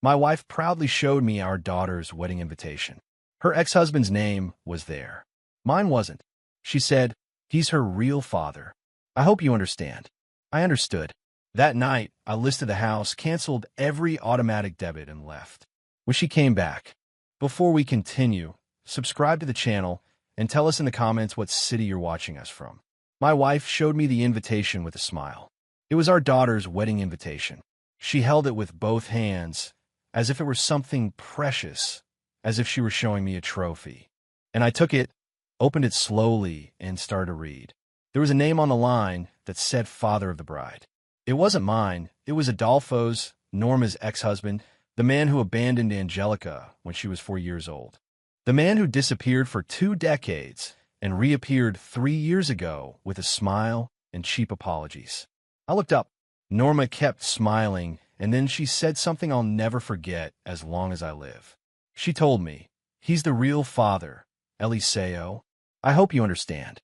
My wife proudly showed me our daughter's wedding invitation. Her ex-husband's name was there. Mine wasn't. She said, "He's her real father. I hope you understand." I understood. That night, I listed the house, canceled every automatic debit, and left. When she came back, before we continue, subscribe to the channel and tell us in the comments what city you're watching us from. My wife showed me the invitation with a smile. It was our daughter's wedding invitation. She held it with both hands, as if it were something precious, as if she were showing me a trophy. And I took it, opened it slowly, and started to read. There was a name on the line that said father of the bride. It wasn't mine. It was Adolfo's, Norma's ex-husband, the man who abandoned Angelica when she was 4 years old. The man who disappeared for 2 decades and reappeared 3 years ago with a smile and cheap apologies. I looked up. Norma kept smiling, and then she said something I'll never forget as long as I live. She told me, "He's the real father, Eliseo. I hope you understand."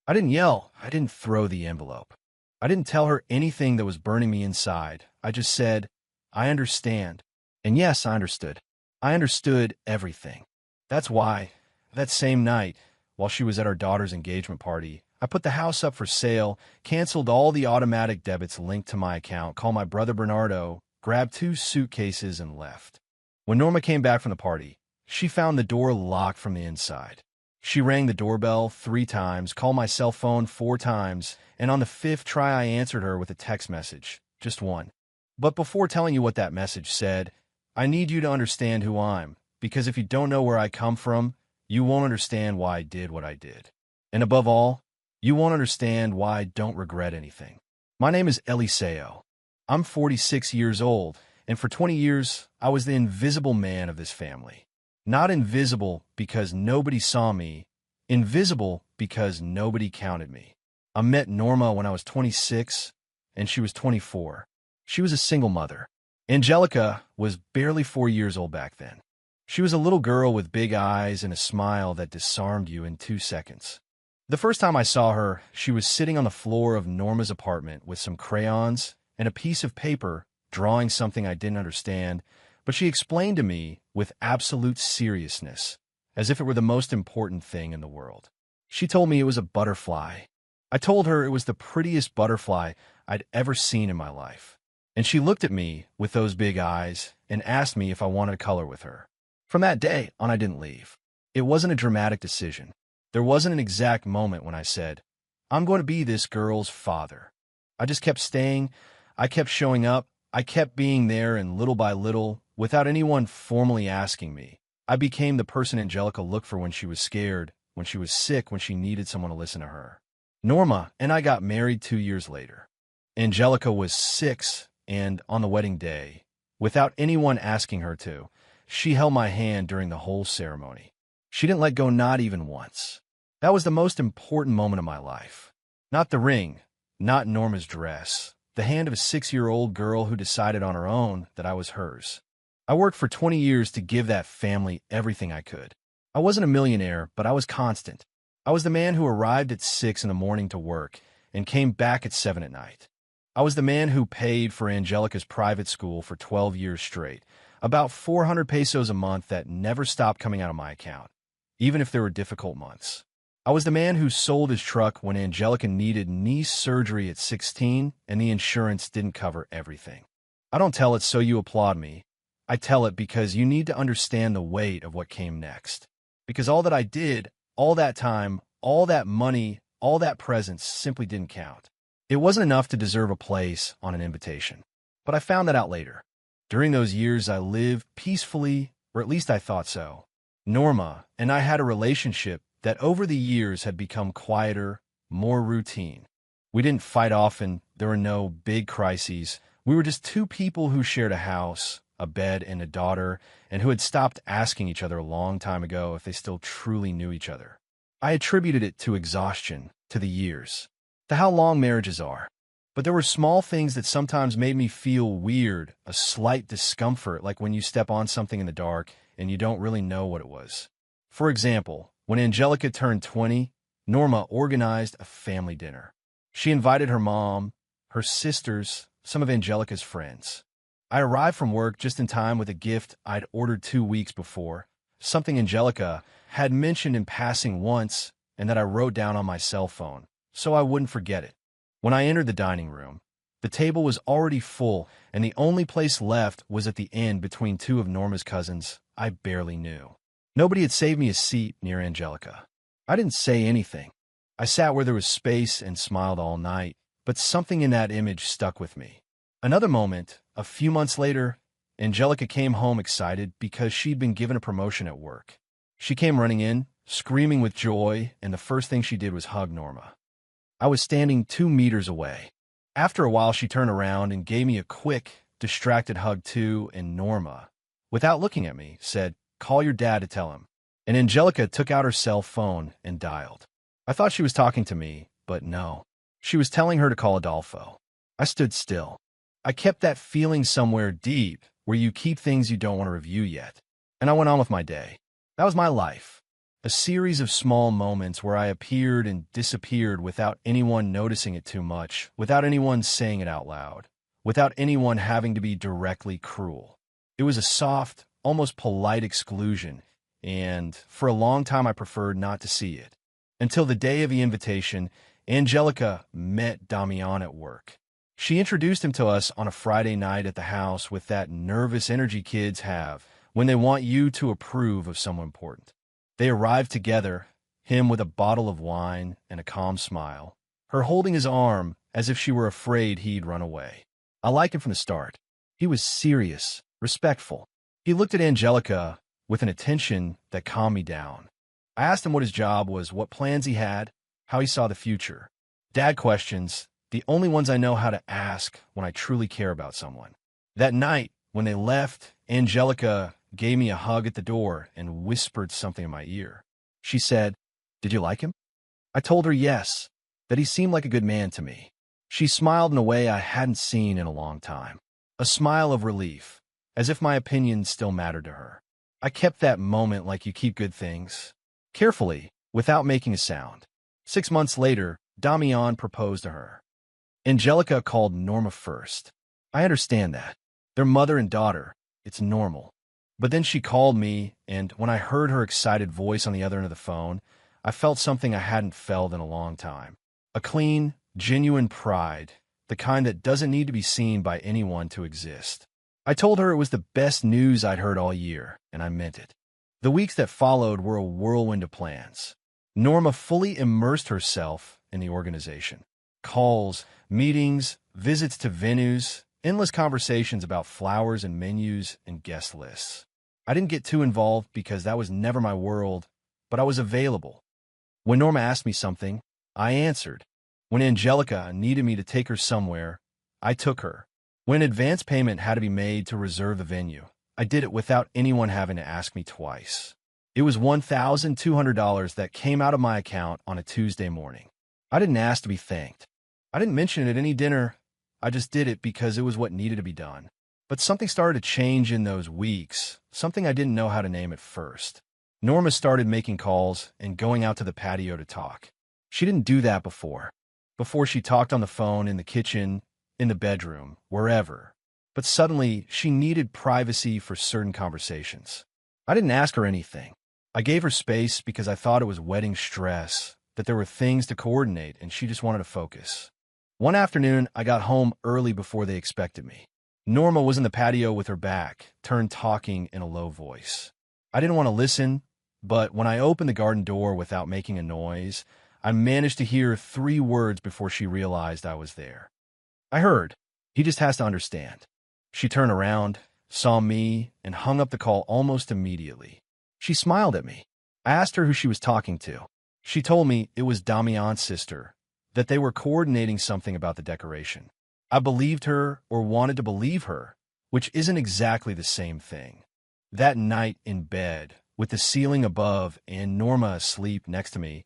I didn't yell. I didn't throw the envelope. I didn't tell her anything that was burning me inside. I just said, "I understand." And yes, I understood. I understood everything. That's why, that same night, while she was at our daughter's engagement party, I put the house up for sale, canceled all the automatic debits linked to my account, called my brother Bernardo, grabbed 2 suitcases, and left. When Norma came back from the party, she found the door locked from the inside. She rang the doorbell 3 times, called my cell phone 4 times, and on the 5th try I answered her with a text message, just one. But before telling you what that message said, I need you to understand who I'm, because if you don't know where I come from, you won't understand why I did what I did. And above all, you won't understand why I don't regret anything. My name is Eliseo. I'm 46 years old, and for 20 years, I was the invisible man of this family. Not invisible because nobody saw me, invisible because nobody counted me. I met Norma when I was 26, and she was 24. She was a single mother. Angelica was barely 4 years old back then. She was a little girl with big eyes and a smile that disarmed you in 2 seconds. The first time I saw her, she was sitting on the floor of Norma's apartment with some crayons and a piece of paper, drawing something I didn't understand, but she explained to me with absolute seriousness, as if it were the most important thing in the world. She told me it was a butterfly. I told her it was the prettiest butterfly I'd ever seen in my life. And she looked at me with those big eyes and asked me if I wanted to color with her. From that day on, I didn't leave. It wasn't a dramatic decision. There wasn't an exact moment when I said, "I'm going to be this girl's father." I just kept staying. I kept showing up. I kept being there, and little by little, without anyone formally asking me, I became the person Angelica looked for when she was scared, when she was sick, when she needed someone to listen to her. Norma and I got married 2 years later. Angelica was 6, and on the wedding day, without anyone asking her to, she held my hand during the whole ceremony. She didn't let go, not even once. That was the most important moment of my life. Not the ring, not Norma's dress, the hand of a 6-year-old girl who decided on her own that I was hers. I worked for 20 years to give that family everything I could. I wasn't a millionaire, but I was constant. I was the man who arrived at 6 in the morning to work and came back at 7 at night. I was the man who paid for Angelica's private school for 12 years straight, about 400 pesos a month that never stopped coming out of my account, even if there were difficult months. I was the man who sold his truck when Angelica needed knee surgery at 16 and the insurance didn't cover everything. I don't tell it so you applaud me. I tell it because you need to understand the weight of what came next. Because all that I did, all that time, all that money, all that presence simply didn't count. It wasn't enough to deserve a place on an invitation. But I found that out later. During those years, I lived peacefully, or at least I thought so. Norma and I had a relationship that over the years had become quieter, more routine. We didn't fight often. There were no big crises. We were just 2 people who shared a house, a bed, and a daughter, and who had stopped asking each other a long time ago if they still truly knew each other. I attributed it to exhaustion, to the years, to how long marriages are. But there were small things that sometimes made me feel weird, a slight discomfort, like when you step on something in the dark and you don't really know what it was. For example, when Angelica turned 20, Norma organized a family dinner. She invited her mom, her sisters, some of Angelica's friends. I arrived from work just in time with a gift I'd ordered 2 weeks before, something Angelica had mentioned in passing once and that I wrote down on my cell phone so I wouldn't forget it. When I entered the dining room, the table was already full, and the only place left was at the end between two of Norma's cousins I barely knew. Nobody had saved me a seat near Angelica. I didn't say anything. I sat where there was space and smiled all night, but something in that image stuck with me. Another moment, a few months later, Angelica came home excited because she'd been given a promotion at work. She came running in, screaming with joy, and the first thing she did was hug Norma. I was standing 2 meters away. After a while, she turned around and gave me a quick, distracted hug too, and Norma, without looking at me, said, "Call your dad to tell him." And Angelica took out her cell phone and dialed. I thought she was talking to me, but no. She was telling her to call Adolfo. I stood still. I kept that feeling somewhere deep where you keep things you don't want to review yet. And I went on with my day. That was my life. A series of small moments where I appeared and disappeared without anyone noticing it too much, without anyone saying it out loud, without anyone having to be directly cruel. It was a soft, almost polite exclusion, and for a long time I preferred not to see it. Until the day of the invitation, Angelica met Damian at work. She introduced him to us on a Friday night at the house with that nervous energy kids have when they want you to approve of someone important. They arrived together, him with a bottle of wine and a calm smile, her holding his arm as if she were afraid he'd run away. I liked him from the start. He was serious, respectful. He looked at Angelica with an attention that calmed me down. I asked him what his job was, what plans he had, how he saw the future. Dad questions, the only ones I know how to ask when I truly care about someone. That night, when they left, Angelica gave me a hug at the door and whispered something in my ear. She said, "Did you like him?" I told her yes, that he seemed like a good man to me. She smiled in a way I hadn't seen in a long time. A smile of relief, as if my opinion still mattered to her. I kept that moment like you keep good things, carefully, without making a sound. 6 months later, Damian proposed to her. Angelica called Norma first. I understand that. They're mother and daughter. It's normal. But then she called me, and when I heard her excited voice on the other end of the phone, I felt something I hadn't felt in a long time. A clean, genuine pride, the kind that doesn't need to be seen by anyone to exist. I told her it was the best news I'd heard all year, and I meant it. The weeks that followed were a whirlwind of plans. Norma fully immersed herself in the organization. Calls, meetings, visits to venues, endless conversations about flowers and menus and guest lists. I didn't get too involved because that was never my world, but I was available. When Norma asked me something, I answered. When Angelica needed me to take her somewhere, I took her. When advance payment had to be made to reserve the venue, I did it without anyone having to ask me twice. It was $1,200 that came out of my account on a Tuesday morning. I didn't ask to be thanked. I didn't mention it at any dinner. I just did it because it was what needed to be done. But something started to change in those weeks, something I didn't know how to name at first. Norma started making calls and going out to the patio to talk. She didn't do that before. Before she talked on the phone, in the kitchen, in the bedroom, wherever. But suddenly, she needed privacy for certain conversations. I didn't ask her anything. I gave her space because I thought it was wedding stress, that there were things to coordinate, and she just wanted to focus. One afternoon, I got home early before they expected me. Norma was in the patio with her back turned, talking in a low voice. I didn't want to listen, but when I opened the garden door without making a noise, I managed to hear 3 words before she realized I was there. I heard, "He just has to understand." She turned around, saw me, and hung up the call almost immediately. She smiled at me. I asked her who she was talking to. She told me it was Damian's sister, that they were coordinating something about the decoration. I believed her, or wanted to believe her, which isn't exactly the same thing. That night in bed, with the ceiling above and Norma asleep next to me,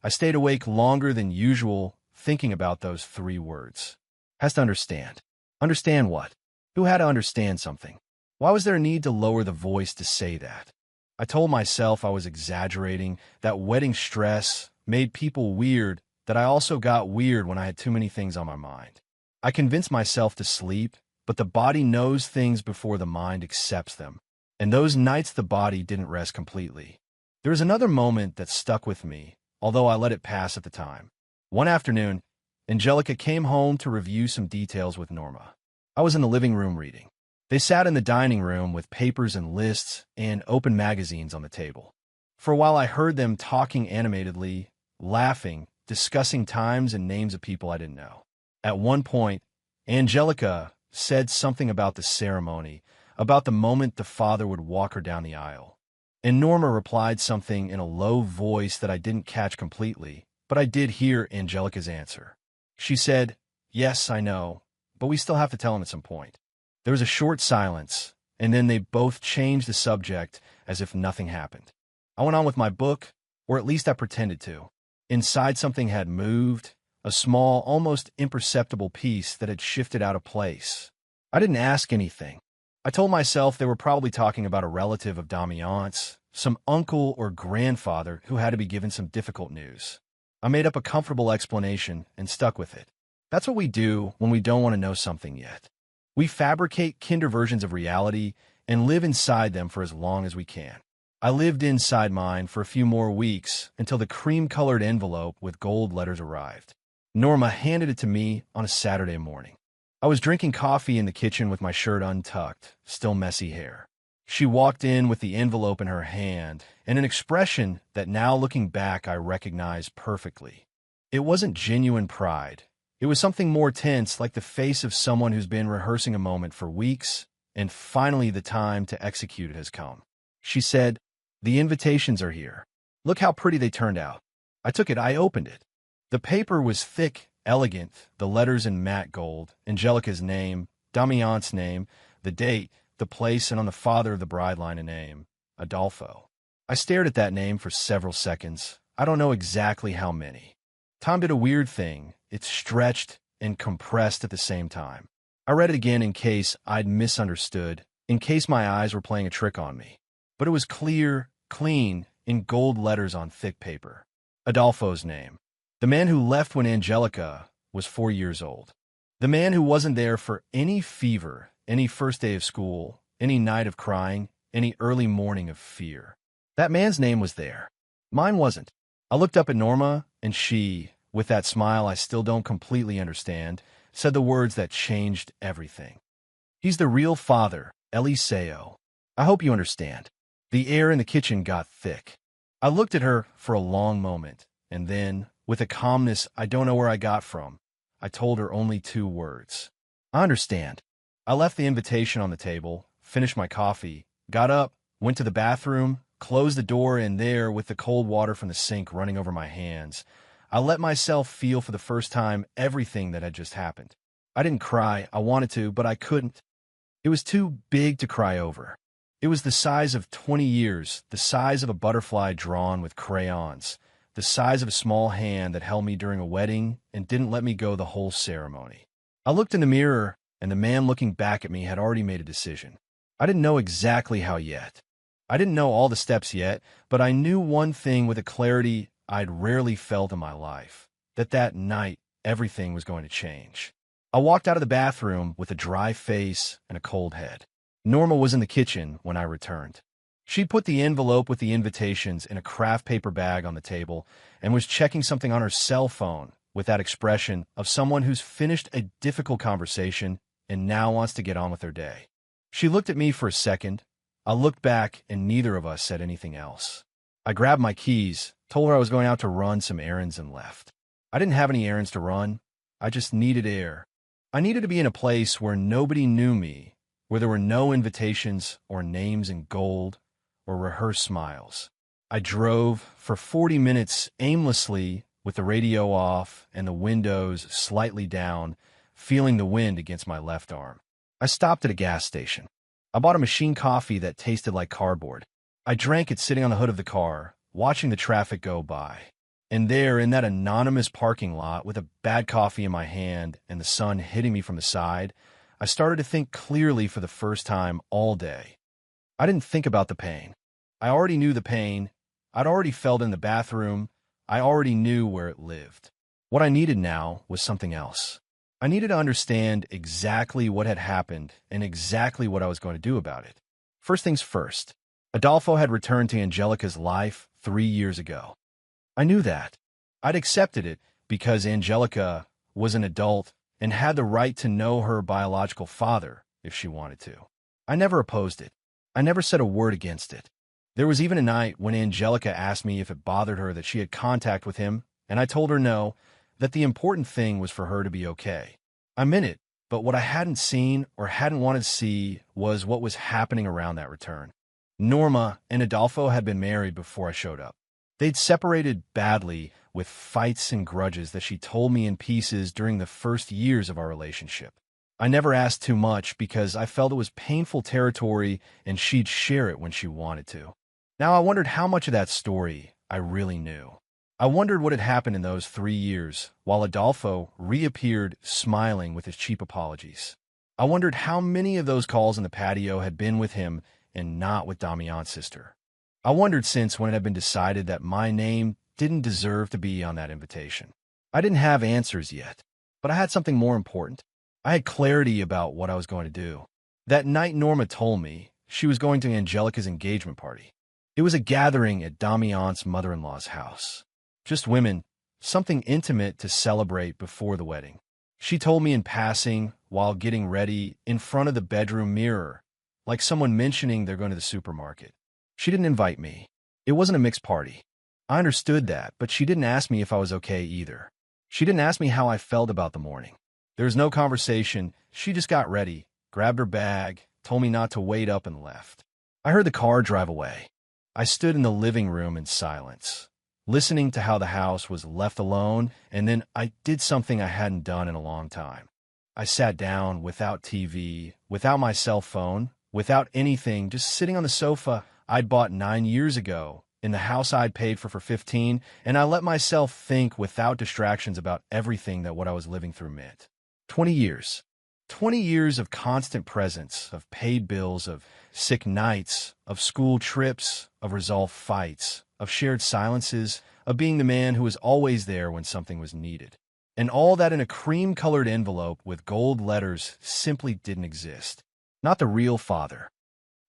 I stayed awake longer than usual thinking about those 3 words. Has to understand. Understand what? Who had to understand something? Why was there a need to lower the voice to say that? I told myself I was exaggerating, that wedding stress made people weird, that I also got weird when I had too many things on my mind. I convinced myself to sleep, but the body knows things before the mind accepts them. And those nights the body didn't rest completely. There was another moment that stuck with me, although I let it pass at the time. One afternoon, Angelica came home to review some details with Norma. I was in the living room reading. They sat in the dining room with papers and lists and open magazines on the table. For a while I heard them talking animatedly, laughing, discussing times and names of people I didn't know. At one point, Angelica said something about the ceremony, about the moment the father would walk her down the aisle. And Norma replied something in a low voice that I didn't catch completely, but I did hear Angelica's answer. She said, "Yes, I know, but we still have to tell him at some point." There was a short silence, and then they both changed the subject as if nothing happened. I went on with my book, or at least I pretended to. Inside something had moved, a small, almost imperceptible piece that had shifted out of place. I didn't ask anything. I told myself they were probably talking about a relative of Damian's, some uncle or grandfather who had to be given some difficult news. I made up a comfortable explanation and stuck with it. That's what we do when we don't want to know something yet. We fabricate kinder versions of reality and live inside them for as long as we can. I lived inside mine for a few more weeks until the cream-colored envelope with gold letters arrived. Norma handed it to me on a Saturday morning. I was drinking coffee in the kitchen with my shirt untucked, still messy hair. She walked in with the envelope in her hand and an expression that now looking back I recognized perfectly. It wasn't genuine pride. It was something more tense, like the face of someone who's been rehearsing a moment for weeks, and finally the time to execute it has come. She said, "The invitations are here. Look how pretty they turned out." I took it. I opened it. The paper was thick, elegant, the letters in matte gold, Angelica's name, Damian's name, the date, the place, and on the father of the bride line a name, Adolfo. I stared at that name for several seconds. I don't know exactly how many. Time did a weird thing. It stretched and compressed at the same time. I read it again in case I'd misunderstood, in case my eyes were playing a trick on me. But it was clear, clean, in gold letters on thick paper. Adolfo's name. The man who left when Angelica was 4 years old. The man who wasn't there for any fever, any first day of school, any night of crying, any early morning of fear. That man's name was there. Mine wasn't. I looked up at Norma, and she, with that smile I still don't completely understand, said the words that changed everything. "He's the real father, Eliseo. I hope you understand." The air in the kitchen got thick. I looked at her for a long moment, and then, with a calmness I don't know where I got from, I told her only 2 words. "I understand." I left the invitation on the table, finished my coffee, got up, went to the bathroom, closed the door, and there, with the cold water from the sink running over my hands, I let myself feel for the first time everything that had just happened. I didn't cry. I wanted to, but I couldn't. It was too big to cry over. It was the size of 20 years, the size of a butterfly drawn with crayons, the size of a small hand that held me during a wedding and didn't let me go the whole ceremony. I looked in the mirror, and the man looking back at me had already made a decision. I didn't know exactly how yet. I didn't know all the steps yet, but I knew one thing with a clarity I'd rarely felt in my life, that night everything was going to change. I walked out of the bathroom with a dry face and a cold head. Norma was in the kitchen when I returned. She put the envelope with the invitations in a craft paper bag on the table and was checking something on her cell phone with that expression of someone who's finished a difficult conversation and now wants to get on with their day. She looked at me for a second. I looked back, and neither of us said anything else. I grabbed my keys, told her I was going out to run some errands, and left. I didn't have any errands to run. I just needed air. I needed to be in a place where nobody knew me, where there were no invitations or names in gold or rehearsed smiles. I drove for 40 minutes aimlessly with the radio off and the windows slightly down, feeling the wind against my left arm. I stopped at a gas station. I bought a machine coffee that tasted like cardboard. I drank it sitting on the hood of the car, watching the traffic go by. And there, in that anonymous parking lot, with a bad coffee in my hand and the sun hitting me from the side, I started to think clearly for the first time all day. I didn't think about the pain. I already knew the pain. I'd already felt it in the bathroom. I already knew where it lived. What I needed now was something else. I needed to understand exactly what had happened and exactly what I was going to do about it. First things first, Adolfo had returned to Angelica's life 3 years ago. I knew that. I'd accepted it because Angelica was an adult and had the right to know her biological father if she wanted to. I never opposed it. I never said a word against it. There was even a night when Angelica asked me if it bothered her that she had contact with him, and I told her no, that the important thing was for her to be okay. I meant it, but what I hadn't seen or hadn't wanted to see was what was happening around that return. Norma and Adolfo had been married before I showed up. They'd separated badly with fights and grudges that she told me in pieces during the first years of our relationship. I never asked too much because I felt it was painful territory and she'd share it when she wanted to. Now I wondered how much of that story I really knew. I wondered what had happened in those 3 years while Adolfo reappeared smiling with his cheap apologies. I wondered how many of those calls in the patio had been with him and not with Damian's sister. I wondered since when it had been decided that my name didn't deserve to be on that invitation. I didn't have answers yet, but I had something more important. I had clarity about what I was going to do. That night Norma told me she was going to Angelica's engagement party. It was a gathering at Damian's mother-in-law's house. Just women, something intimate to celebrate before the wedding. She told me in passing while getting ready in front of the bedroom mirror, like someone mentioning they're going to the supermarket. She didn't invite me. It wasn't a mixed party. I understood that, but she didn't ask me if I was okay either. She didn't ask me how I felt about the morning. There was no conversation. She just got ready, grabbed her bag, told me not to wait up and left. I heard the car drive away. I stood in the living room in silence, listening to how the house was left alone, and then I did something I hadn't done in a long time. I sat down without TV, without my cell phone, without anything, just sitting on the sofa I'd bought 9 years ago in the house I'd paid for 15, and I let myself think without distractions about everything that what I was living through meant. 20 years. 20 years of constant presence, of paid bills, of sick nights, of school trips, of resolved fights, of shared silences, of being the man who was always there when something was needed. And all that in a cream-colored envelope with gold letters simply didn't exist. Not the real father.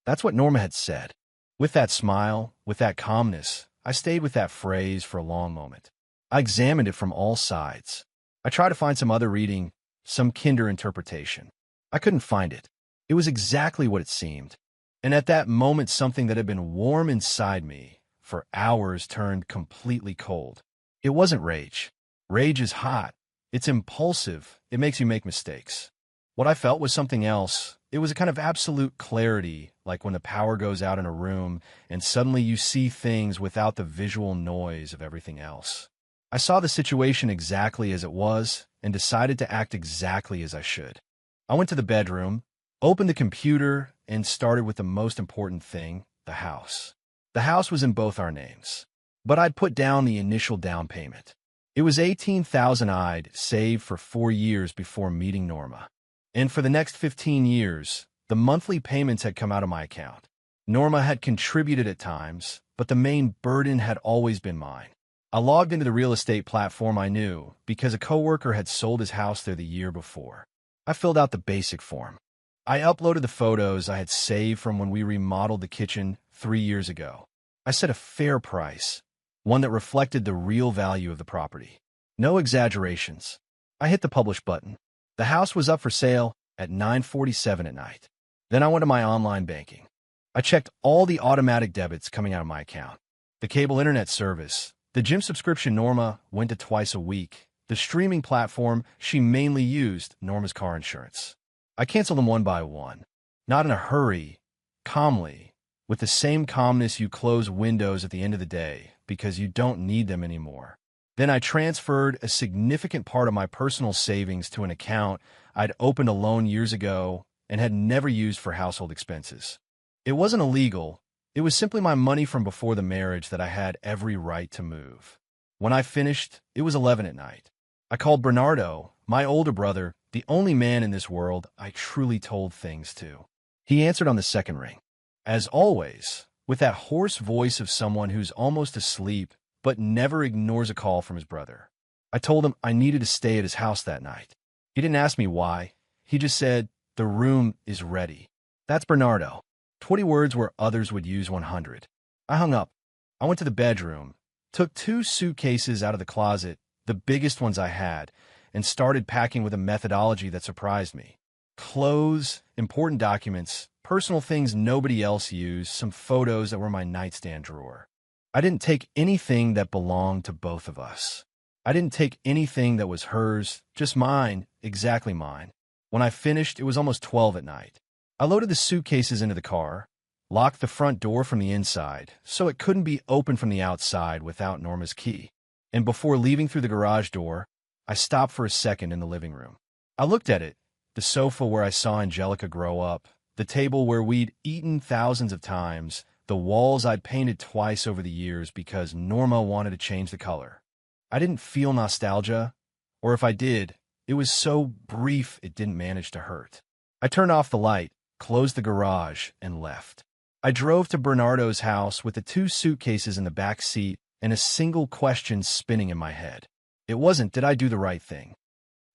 That's what Norma had said. With that smile, with that calmness, I stayed with that phrase for a long moment. I examined it from all sides. I tried to find some other reading, some kinder interpretation. I couldn't find it. It was exactly what it seemed. And at that moment, something that had been warm inside me for hours turned completely cold. It wasn't rage. Rage is hot. It's impulsive. It makes you make mistakes. What I felt was something else. It was a kind of absolute clarity, like when the power goes out in a room and suddenly you see things without the visual noise of everything else. I saw the situation exactly as it was and decided to act exactly as I should. I went to the bedroom, opened the computer, and started with the most important thing, the house. The house was in both our names, but I'd put down the initial down payment. It was $18,000 I'd saved for 4 years before meeting Norma. And for the next 15 years, the monthly payments had come out of my account. Norma had contributed at times, but the main burden had always been mine. I logged into the real estate platform I knew because a coworker had sold his house there the year before. I filled out the basic form. I uploaded the photos I had saved from when we remodeled the kitchen 3 years ago. I set a fair price, one that reflected the real value of the property. No exaggerations. I hit the publish button. The house was up for sale at 9:47 at night. Then I went to my online banking. I checked all the automatic debits coming out of my account. The cable internet service, the gym subscription Norma went to twice a week, the streaming platform she mainly used, Norma's car insurance. I canceled them one by one, not in a hurry, calmly, with the same calmness you close windows at the end of the day because you don't need them anymore. Then I transferred a significant part of my personal savings to an account I'd opened a loan years ago and had never used for household expenses. It wasn't illegal. It was simply my money from before the marriage that I had every right to move. When I finished, it was 11 at night. I called Bernardo, my older brother, the only man in this world I truly told things to. He answered on the second ring. As always, with that hoarse voice of someone who's almost asleep but never ignores a call from his brother. I told him I needed to stay at his house that night. He didn't ask me why. He just said, "The room is ready." That's Bernardo. 20 words where others would use 100. I hung up. I went to the bedroom, took 2 suitcases out of the closet, the biggest ones I had, and started packing with a methodology that surprised me. Clothes, important documents, personal things nobody else used, some photos that were in my nightstand drawer. I didn't take anything that belonged to both of us. I didn't take anything that was hers, just mine, exactly mine. When I finished, it was almost 12 at night. I loaded the suitcases into the car, locked the front door from the inside so it couldn't be opened from the outside without Norma's key. And before leaving through the garage door, I stopped for a second in the living room. I looked at it, the sofa where I saw Angelica grow up, the table where we'd eaten thousands of times, the walls I'd painted twice over the years because Norma wanted to change the color. I didn't feel nostalgia, or if I did, it was so brief it didn't manage to hurt. I turned off the light, closed the garage, and left. I drove to Bernardo's house with the 2 suitcases in the back seat and a single question spinning in my head. It wasn't, did I do the right thing?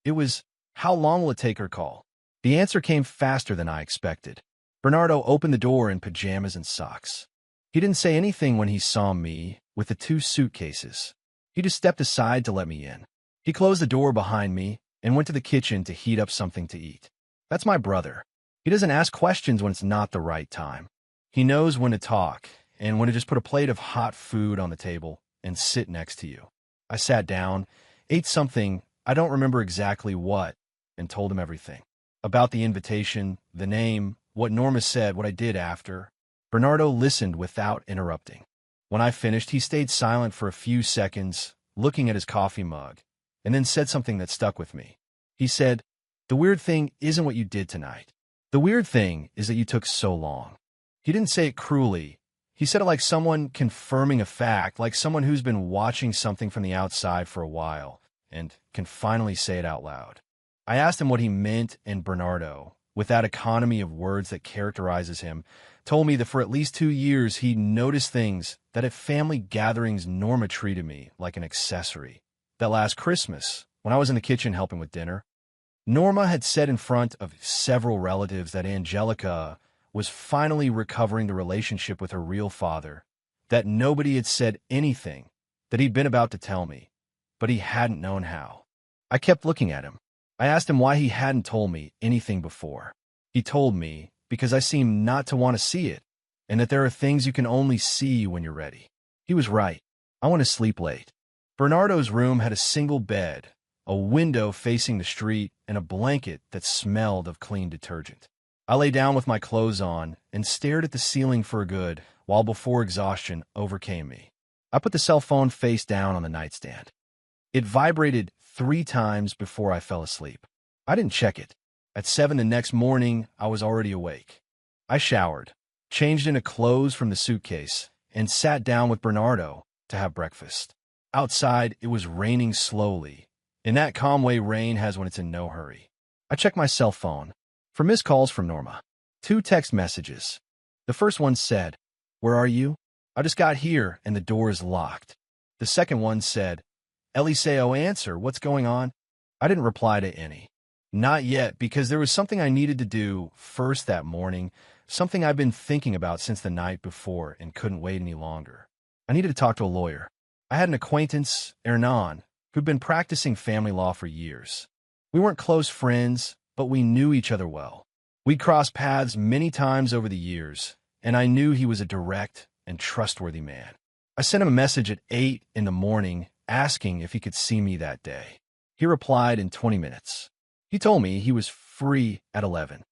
It was, how long will it take her call? The answer came faster than I expected. Bernardo opened the door in pajamas and socks. He didn't say anything when he saw me with the 2 suitcases. He just stepped aside to let me in. He closed the door behind me and went to the kitchen to heat up something to eat. That's my brother. He doesn't ask questions when it's not the right time. He knows when to talk and when to just put a plate of hot food on the table and sit next to you. I sat down, ate something, I don't remember exactly what, and told him everything. About the invitation, the name, what Norma said, what I did after. Bernardo listened without interrupting. When I finished, he stayed silent for a few seconds, looking at his coffee mug, and then said something that stuck with me. He said, "The weird thing isn't what you did tonight. The weird thing is that you took so long." He didn't say it cruelly. He said it like someone confirming a fact, like someone who's been watching something from the outside for a while and can finally say it out loud. I asked him what he meant, and Bernardo, with that economy of words that characterizes him, told me that for at least 2 years he'd noticed things that at family gatherings Norma treated me like an accessory. That last Christmas, when I was in the kitchen helping with dinner, Norma had said in front of several relatives that Angelica was finally recovering the relationship with her real father, that nobody had said anything that he'd been about to tell me, but he hadn't known how. I kept looking at him. I asked him why he hadn't told me anything before. He told me because I seemed not to want to see it, and that there are things you can only see when you're ready. He was right. I went to sleep late. Bernardo's room had a single bed, a window facing the street, and a blanket that smelled of clean detergent. I lay down with my clothes on and stared at the ceiling for a good while before exhaustion overcame me. I put the cell phone face down on the nightstand. It vibrated 3 times before I fell asleep. I didn't check it. At 7 the next morning, I was already awake. I showered, changed into clothes from the suitcase, and sat down with Bernardo to have breakfast. Outside, it was raining slowly. In that calm way rain has when it's in no hurry. I checked my cell phone for missed calls from Norma. 2 text messages. The first one said, "Where are you? I just got here and the door is locked." The second one said, "Eliseo, answer, what's going on?" I didn't reply to any. Not yet, because there was something I needed to do first that morning, something I've been thinking about since the night before and couldn't wait any longer. I needed to talk to a lawyer. I had an acquaintance, Hernan, who'd been practicing family law for years. We weren't close friends, but we knew each other well. We'd crossed paths many times over the years, and I knew he was a direct and trustworthy man. I sent him a message at 8 in the morning asking if he could see me that day. He replied in 20 minutes. He told me he was free at 11.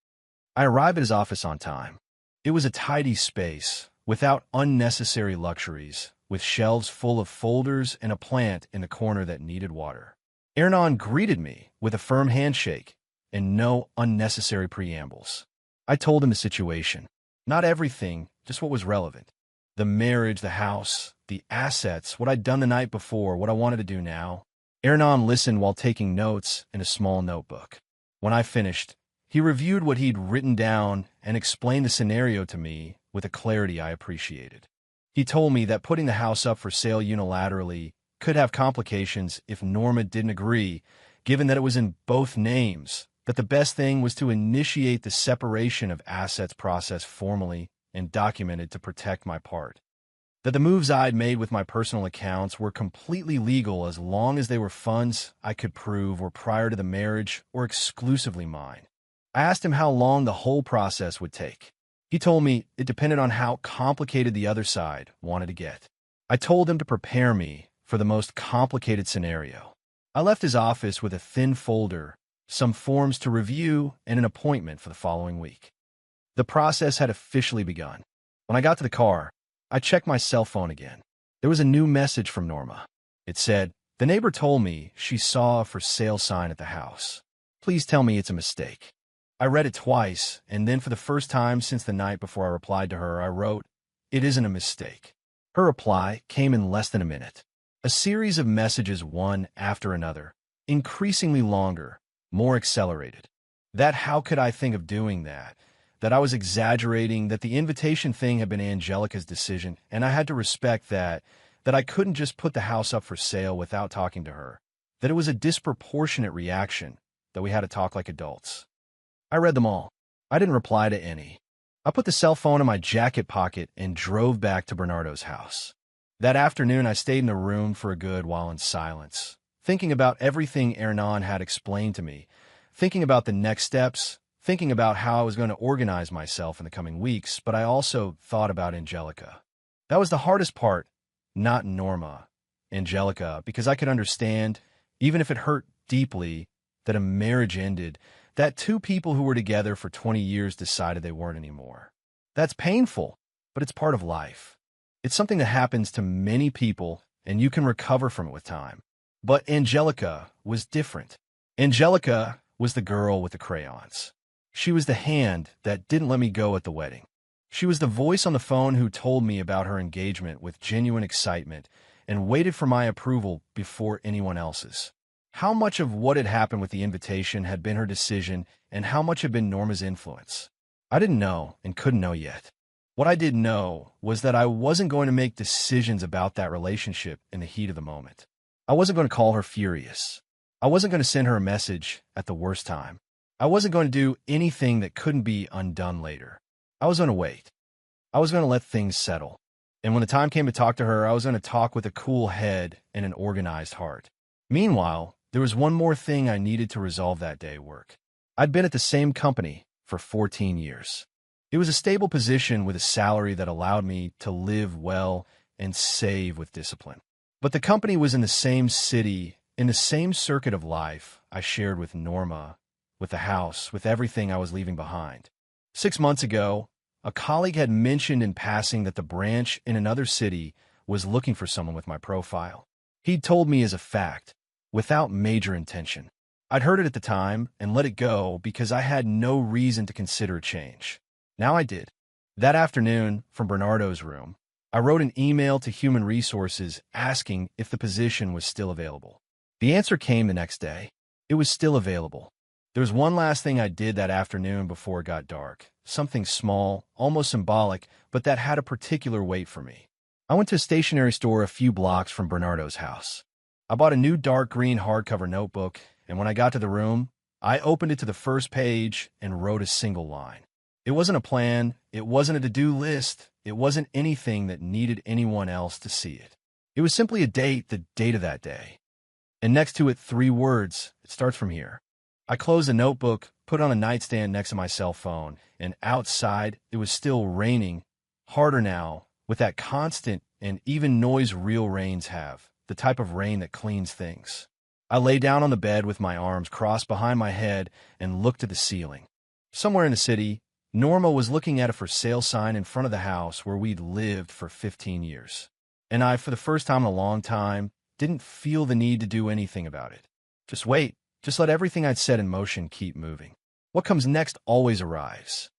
I arrived at his office on time. It was a tidy space, without unnecessary luxuries, with shelves full of folders and a plant in the corner that needed water. Hernan greeted me with a firm handshake and no unnecessary preambles. I told him the situation. Not everything, just what was relevant. The marriage, the house, the assets, what I'd done the night before, what I wanted to do now. Hernan listened while taking notes in a small notebook. When I finished, he reviewed what he'd written down and explained the scenario to me with a clarity I appreciated. He told me that putting the house up for sale unilaterally could have complications if Norma didn't agree, given that it was in both names, that the best thing was to initiate the separation of assets process formally and documented to protect my part. That the moves I'd made with my personal accounts were completely legal as long as they were funds I could prove were prior to the marriage or exclusively mine. I asked him how long the whole process would take. He told me it depended on how complicated the other side wanted to get. I told him to prepare me for the most complicated scenario. I left his office with a thin folder, some forms to review, and an appointment for the following week. The process had officially begun. When I got to the car, I checked my cell phone again. There was a new message from Norma. It said, "The neighbor told me she saw a for sale sign at the house. Please tell me it's a mistake." I read it twice, and then for the first time since the night before I replied to her, I wrote, "It isn't a mistake." Her reply came in less than a minute. A series of messages, one after another, increasingly longer, more accelerated. That how could I think of doing that? That I was exaggerating, that the invitation thing had been Angelica's decision, and I had to respect that I couldn't just put the house up for sale without talking to her, that it was a disproportionate reaction, that we had to talk like adults. I read them all. I didn't reply to any. I put the cell phone in my jacket pocket and drove back to Bernardo's house. That afternoon, I stayed in the room for a good while in silence, thinking about everything Hernan had explained to me, thinking about the next steps, thinking about how I was going to organize myself in the coming weeks, but I also thought about Angelica. That was the hardest part, not Norma, Angelica, because I could understand, even if it hurt deeply, that a marriage ended, that two people who were together for 20 years decided they weren't anymore. That's painful, but it's part of life. It's something that happens to many people, and you can recover from it with time. But Angelica was different. Angelica was the girl with the crayons. She was the hand that didn't let me go at the wedding. She was the voice on the phone who told me about her engagement with genuine excitement and waited for my approval before anyone else's. How much of what had happened with the invitation had been her decision and how much had been Norma's influence? I didn't know and couldn't know yet. What I did know was that I wasn't going to make decisions about that relationship in the heat of the moment. I wasn't going to call her furious. I wasn't going to send her a message at the worst time. I wasn't going to do anything that couldn't be undone later. I was going to wait. I was going to let things settle. And when the time came to talk to her, I was going to talk with a cool head and an organized heart. Meanwhile, there was one more thing I needed to resolve that day at work. I'd been at the same company for 14 years. It was a stable position with a salary that allowed me to live well and save with discipline. But the company was in the same city, in the same circuit of life I shared with Norma, with the house, with everything I was leaving behind. 6 months ago, a colleague had mentioned in passing that the branch in another city was looking for someone with my profile. He'd told me as a fact, without major intention. I'd heard it at the time and let it go because I had no reason to consider a change. Now I did. That afternoon, from Bernardo's room, I wrote an email to Human Resources asking if the position was still available. The answer came the next day. It was still available. There was one last thing I did that afternoon before it got dark. Something small, almost symbolic, but that had a particular weight for me. I went to a stationery store a few blocks from Bernardo's house. I bought a new dark green hardcover notebook, and when I got to the room, I opened it to the first page and wrote a single line. It wasn't a plan, it wasn't a to-do list, it wasn't anything that needed anyone else to see it. It was simply a date, the date of that day. And next to it, 3 words. It starts from here. I closed the notebook, put it on a nightstand next to my cell phone, and outside, it was still raining, harder now, with that constant and even noise real rains have, the type of rain that cleans things. I lay down on the bed with my arms crossed behind my head and looked at the ceiling. Somewhere in the city, Norma was looking at a for sale sign in front of the house where we'd lived for 15 years. And I, for the first time in a long time, didn't feel the need to do anything about it. Just wait. Just let everything I'd set in motion keep moving. What comes next always arrives.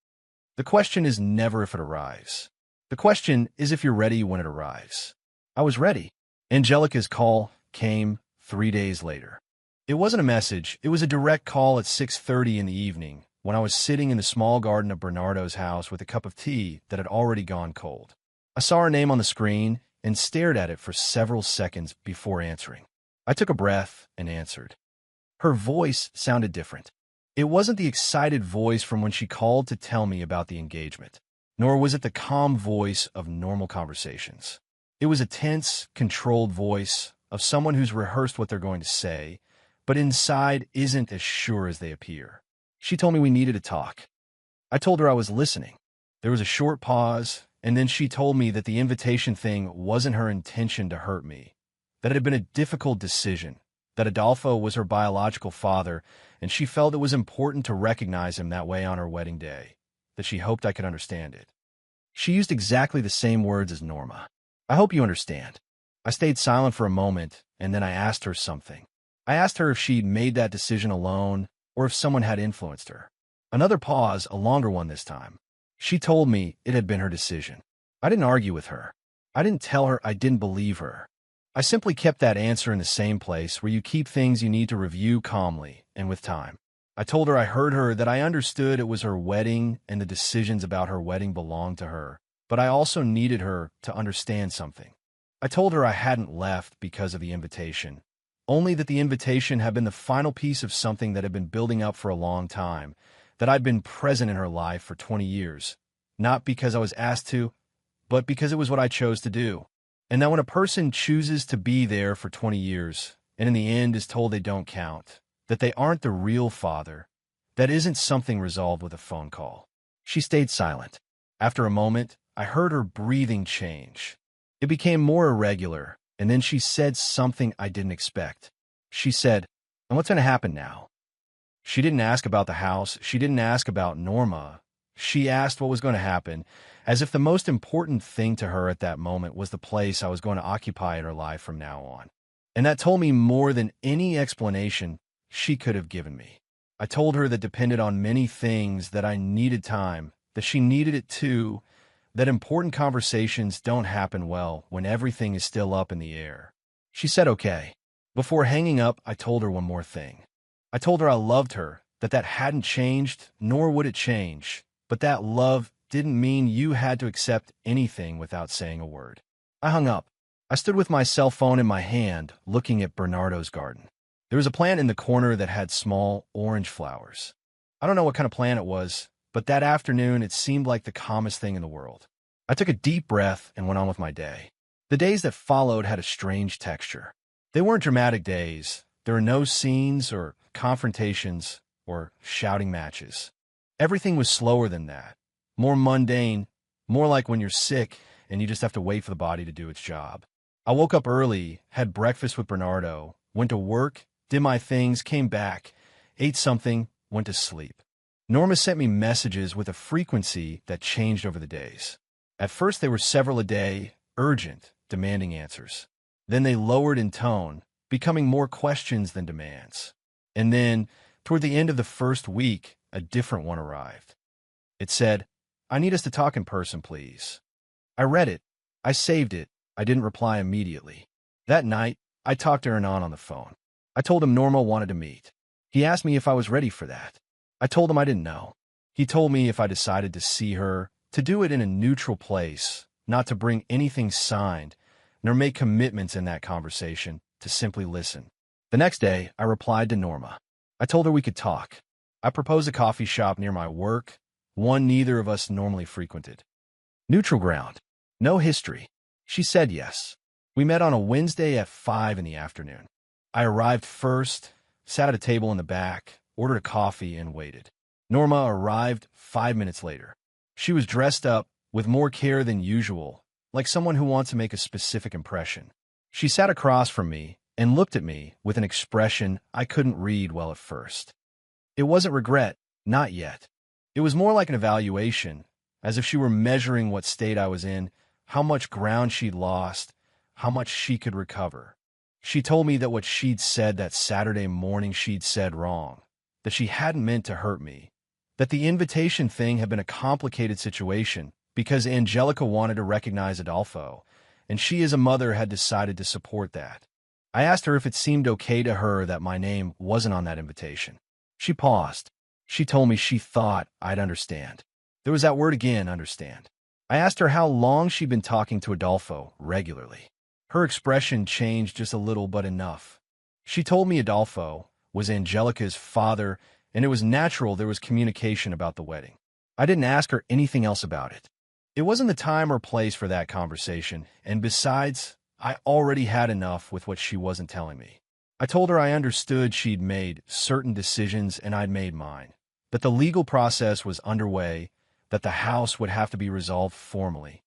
The question is never if it arrives. The question is if you're ready when it arrives. I was ready. Angelica's call came 3 days later. It wasn't a message. It was a direct call at 6:30 in the evening when I was sitting in the small garden of Bernardo's house with a cup of tea that had already gone cold. I saw her name on the screen and stared at it for several seconds before answering. I took a breath and answered. Her voice sounded different. It wasn't the excited voice from when she called to tell me about the engagement, nor was it the calm voice of normal conversations. It was a tense, controlled voice of someone who's rehearsed what they're going to say, but inside isn't as sure as they appear. She told me we needed to talk. I told her I was listening. There was a short pause, and then she told me that the invitation thing wasn't her intention to hurt me, that it had been a difficult decision, that Adolfo was her biological father, and she felt it was important to recognize him that way on her wedding day, that she hoped I could understand it. She used exactly the same words as Norma. I hope you understand. I stayed silent for a moment, and then I asked her something. I asked her if she'd made that decision alone, or if someone had influenced her. Another pause, a longer one this time. She told me it had been her decision. I didn't argue with her. I didn't tell her I didn't believe her. I simply kept that answer in the same place where you keep things you need to review calmly and with time. I told her I heard her, that I understood it was her wedding and the decisions about her wedding belonged to her, but I also needed her to understand something. I told her I hadn't left because of the invitation, only that the invitation had been the final piece of something that had been building up for a long time, that I'd been present in her life for 20 years, not because I was asked to, but because it was what I chose to do. And that when a person chooses to be there for 20 years, and in the end is told they don't count, that they aren't the real father, that isn't something resolved with a phone call. She stayed silent. After a moment, I heard her breathing change. It became more irregular, and then she said something I didn't expect. She said, "And what's going to happen now?" She didn't ask about the house. She didn't ask about Norma. She asked what was going to happen, as if the most important thing to her at that moment was the place I was going to occupy in her life from now on. And that told me more than any explanation she could have given me. I told her that depended on many things, that I needed time, that she needed it too, that important conversations don't happen well when everything is still up in the air. She said okay. Before hanging up, I told her one more thing. I told her I loved her, that hadn't changed, nor would it change, but that love didn't mean you had to accept anything without saying a word. I hung up. I stood with my cell phone in my hand, looking at Bernardo's garden. There was a plant in the corner that had small orange flowers. I don't know what kind of plant it was, but that afternoon it seemed like the calmest thing in the world. I took a deep breath and went on with my day. The days that followed had a strange texture. They weren't dramatic days. There were no scenes or confrontations or shouting matches. Everything was slower than that, more mundane, more like when you're sick and you just have to wait for the body to do its job. I woke up early, had breakfast with Bernardo, went to work, did my things, came back, ate something, went to sleep. Norma sent me messages with a frequency that changed over the days. At first they were several a day, urgent, demanding answers. Then they lowered in tone, becoming more questions than demands. And then, toward the end of the first week, a different one arrived. It said, "I need us to talk in person, please." I read it. I saved it. I didn't reply immediately. That night, I talked to Hernan on the phone. I told him Norma wanted to meet. He asked me if I was ready for that. I told him I didn't know. He told me if I decided to see her, to do it in a neutral place, not to bring anything signed, nor make commitments in that conversation, to simply listen. The next day, I replied to Norma. I told her we could talk. I proposed a coffee shop near my work, one neither of us normally frequented. Neutral ground. No history. She said yes. We met on a Wednesday at 5 in the afternoon. I arrived first, sat at a table in the back, ordered a coffee, and waited. Norma arrived 5 minutes later. She was dressed up, with more care than usual, like someone who wants to make a specific impression. She sat across from me and looked at me with an expression I couldn't read well at first. It wasn't regret, not yet. It was more like an evaluation, as if she were measuring what state I was in, how much ground she'd lost, how much she could recover. She told me that what she'd said that Saturday morning she'd said wrong, that she hadn't meant to hurt me, that the invitation thing had been a complicated situation because Angelica wanted to recognize Adolfo, and she as a mother had decided to support that. I asked her if it seemed okay to her that my name wasn't on that invitation. She paused. She told me she thought I'd understand. There was that word again, understand. I asked her how long she'd been talking to Adolfo regularly. Her expression changed just a little, but enough. She told me Adolfo, was Angelica's father, and it was natural there was communication about the wedding. I didn't ask her anything else about it. It wasn't the time or place for that conversation, and besides, I already had enough with what she wasn't telling me. I told her I understood she'd made certain decisions and I'd made mine, that the legal process was underway, that the house would have to be resolved formally,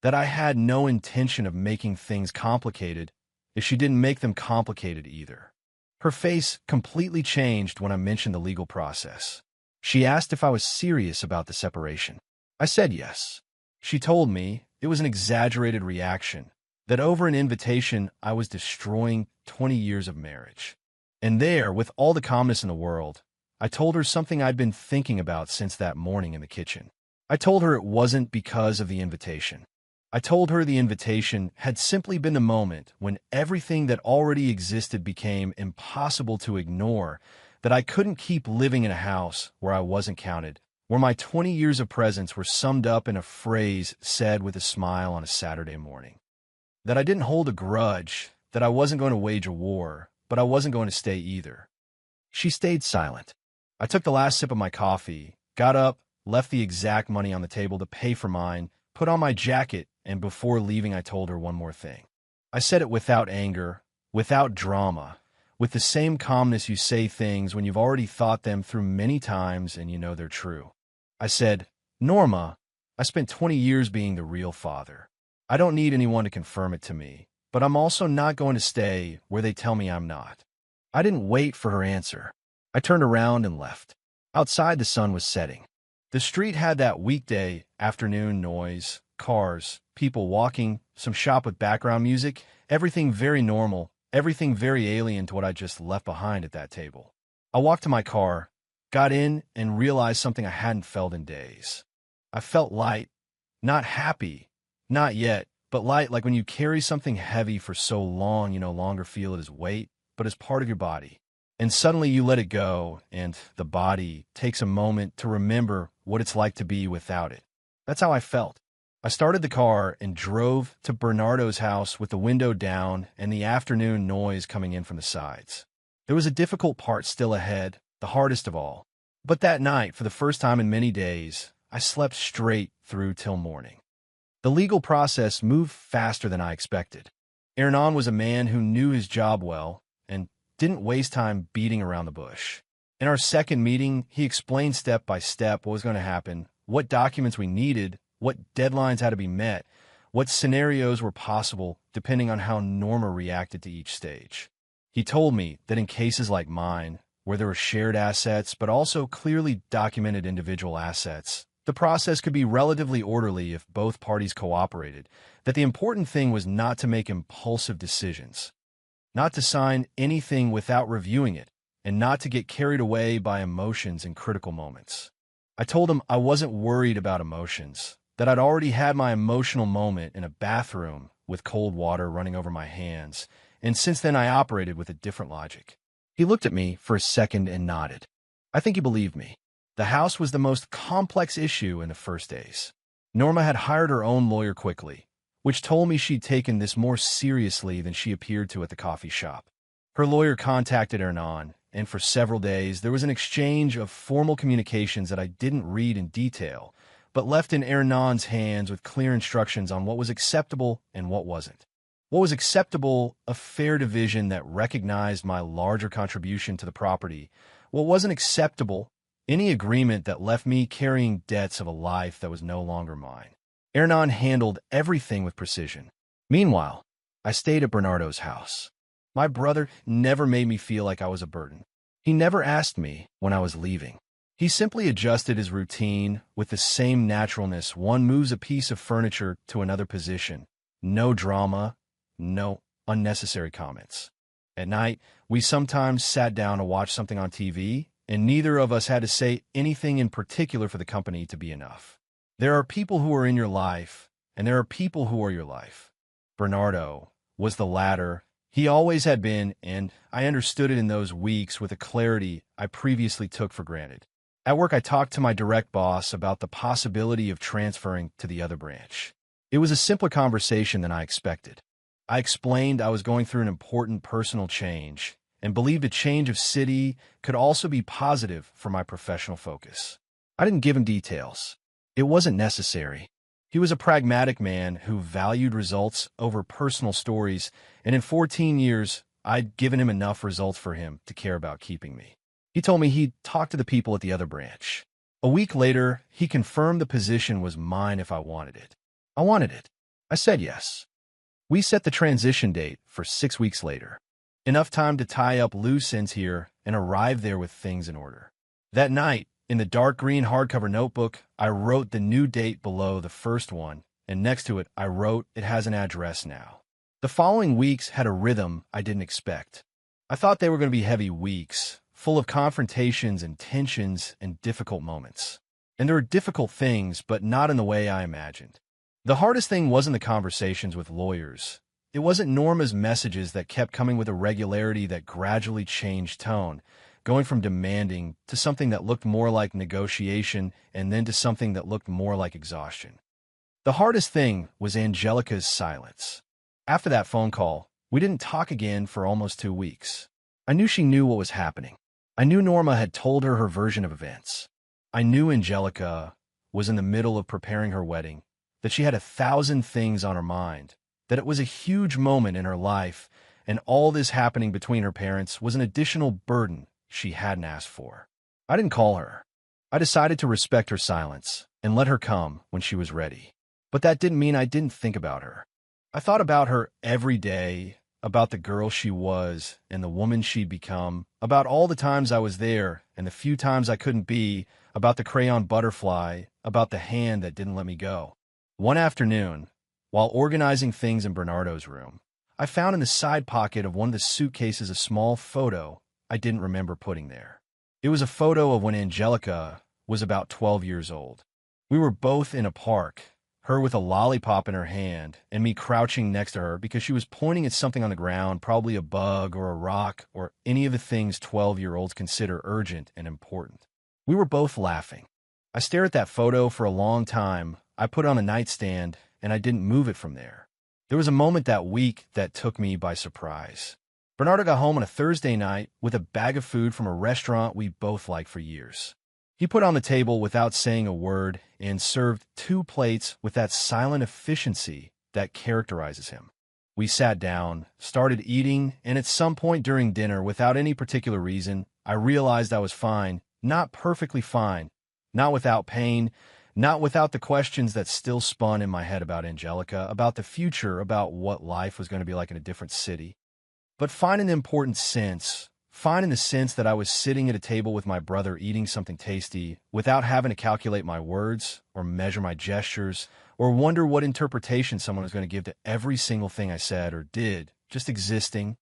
that I had no intention of making things complicated if she didn't make them complicated either. Her face completely changed when I mentioned the legal process. She asked if I was serious about the separation. I said yes. She told me it was an exaggerated reaction, that over an invitation I was destroying 20 years of marriage. And there, with all the calmness in the world, I told her something I'd been thinking about since that morning in the kitchen. I told her it wasn't because of the invitation. I told her the invitation had simply been the moment when everything that already existed became impossible to ignore, that I couldn't keep living in a house where I wasn't counted, where my 20 years of presence were summed up in a phrase said with a smile on a Saturday morning. That I didn't hold a grudge, that I wasn't going to wage a war, but I wasn't going to stay either. She stayed silent. I took the last sip of my coffee, got up, left the exact money on the table to pay for mine, put on my jacket, and before leaving I told her one more thing. I said it without anger, without drama, with the same calmness you say things when you've already thought them through many times and you know they're true. I said, Norma, I spent 20 years being the real father. I don't need anyone to confirm it to me, but I'm also not going to stay where they tell me I'm not. I didn't wait for her answer. I turned around and left. Outside, the sun was setting. The street had that weekday afternoon noise, cars, people walking, some shop with background music, everything very normal, everything very alien to what I just left behind at that table. I walked to my car, got in, and realized something I hadn't felt in days. I felt light, not happy, not yet, but light, like when you carry something heavy for so long you no longer feel it as weight, but as part of your body. And suddenly you let it go, and the body takes a moment to remember what it's like to be without it. That's how I felt. I started the car and drove to Bernardo's house with the window down and the afternoon noise coming in from the sides. There was a difficult part still ahead, the hardest of all. But that night, for the first time in many days, I slept straight through till morning. The legal process moved faster than I expected. Hernan was a man who knew his job well and didn't waste time beating around the bush. In our second meeting, he explained step by step what was going to happen, what documents we needed, what deadlines had to be met, what scenarios were possible depending on how Norma reacted to each stage. He told me that in cases like mine, where there were shared assets but also clearly documented individual assets, the process could be relatively orderly if both parties cooperated, that the important thing was not to make impulsive decisions, not to sign anything without reviewing it, and not to get carried away by emotions in critical moments. I told him I wasn't worried about emotions, that I'd already had my emotional moment in a bathroom with cold water running over my hands, and since then I operated with a different logic. He looked at me for a second and nodded. I think he believed me. The house was the most complex issue in the first days. Norma had hired her own lawyer quickly, which told me she'd taken this more seriously than she appeared to at the coffee shop. Her lawyer contacted Hernan, and for several days there was an exchange of formal communications that I didn't read in detail, but left in Hernan's hands with clear instructions on what was acceptable and what wasn't. What was acceptable, a fair division that recognized my larger contribution to the property. What wasn't acceptable, any agreement that left me carrying debts of a life that was no longer mine. Hernan handled everything with precision. Meanwhile, I stayed at Bernardo's house. My brother never made me feel like I was a burden. He never asked me when I was leaving. He simply adjusted his routine with the same naturalness one moves a piece of furniture to another position. No drama, no unnecessary comments. At night, we sometimes sat down to watch something on TV, and neither of us had to say anything in particular for the company to be enough. There are people who are in your life, and there are people who are your life. Bernardo was the latter. He always had been, and I understood it in those weeks with a clarity I previously took for granted. At work, I talked to my direct boss about the possibility of transferring to the other branch. It was a simpler conversation than I expected. I explained I was going through an important personal change, and believed a change of city could also be positive for my professional focus. I didn't give him details. It wasn't necessary. He was a pragmatic man who valued results over personal stories, and in 14 years, I'd given him enough results for him to care about keeping me. He told me he'd talk to the people at the other branch. A week later, he confirmed the position was mine if I wanted it. I wanted it. I said yes. We set the transition date for 6 weeks later. Enough time to tie up loose ends here and arrive there with things in order. That night, in the dark green hardcover notebook, I wrote the new date below the first one, and next to it, I wrote, "It has an address now." The following weeks had a rhythm I didn't expect. I thought they were going to be heavy weeks, full of confrontations and tensions and difficult moments. And there were difficult things, but not in the way I imagined. The hardest thing wasn't the conversations with lawyers. It wasn't Norma's messages that kept coming with a regularity that gradually changed tone, going from demanding to something that looked more like negotiation and then to something that looked more like exhaustion. The hardest thing was Angelica's silence. After that phone call, we didn't talk again for almost 2 weeks. I knew she knew what was happening. I knew Norma had told her version of events. I knew Angelica was in the middle of preparing her wedding, that she had 1,000 things on her mind, that it was a huge moment in her life, and all this happening between her parents was an additional burden she hadn't asked for. I didn't call her. I decided to respect her silence and let her come when she was ready. But that didn't mean I didn't think about her. I thought about her every day, about the girl she was and the woman she'd become, about all the times I was there and the few times I couldn't be, about the crayon butterfly, about the hand that didn't let me go. One afternoon, while organizing things in Bernardo's room, I found in the side pocket of one of the suitcases a small photo I didn't remember putting there. It was a photo of when Angelica was about 12 years old. We were both in a park, her with a lollipop in her hand, and me crouching next to her because she was pointing at something on the ground, probably a bug or a rock or any of the things 12-year-olds consider urgent and important. We were both laughing. I stared at that photo for a long time. I put it on a nightstand, and I didn't move it from there. There was a moment that week that took me by surprise. Bernardo got home on a Thursday night with a bag of food from a restaurant we both liked for years. He put it on the table without saying a word and served 2 plates with that silent efficiency that characterizes him. We sat down, started eating, and at some point during dinner, without any particular reason, I realized I was fine, not perfectly fine, not without pain, not without the questions that still spun in my head about Angelica, about the future, about what life was going to be like in a different city. But fine in the important sense, fine in the sense that I was sitting at a table with my brother eating something tasty without having to calculate my words or measure my gestures or wonder what interpretation someone was going to give to every single thing I said or did, just existing,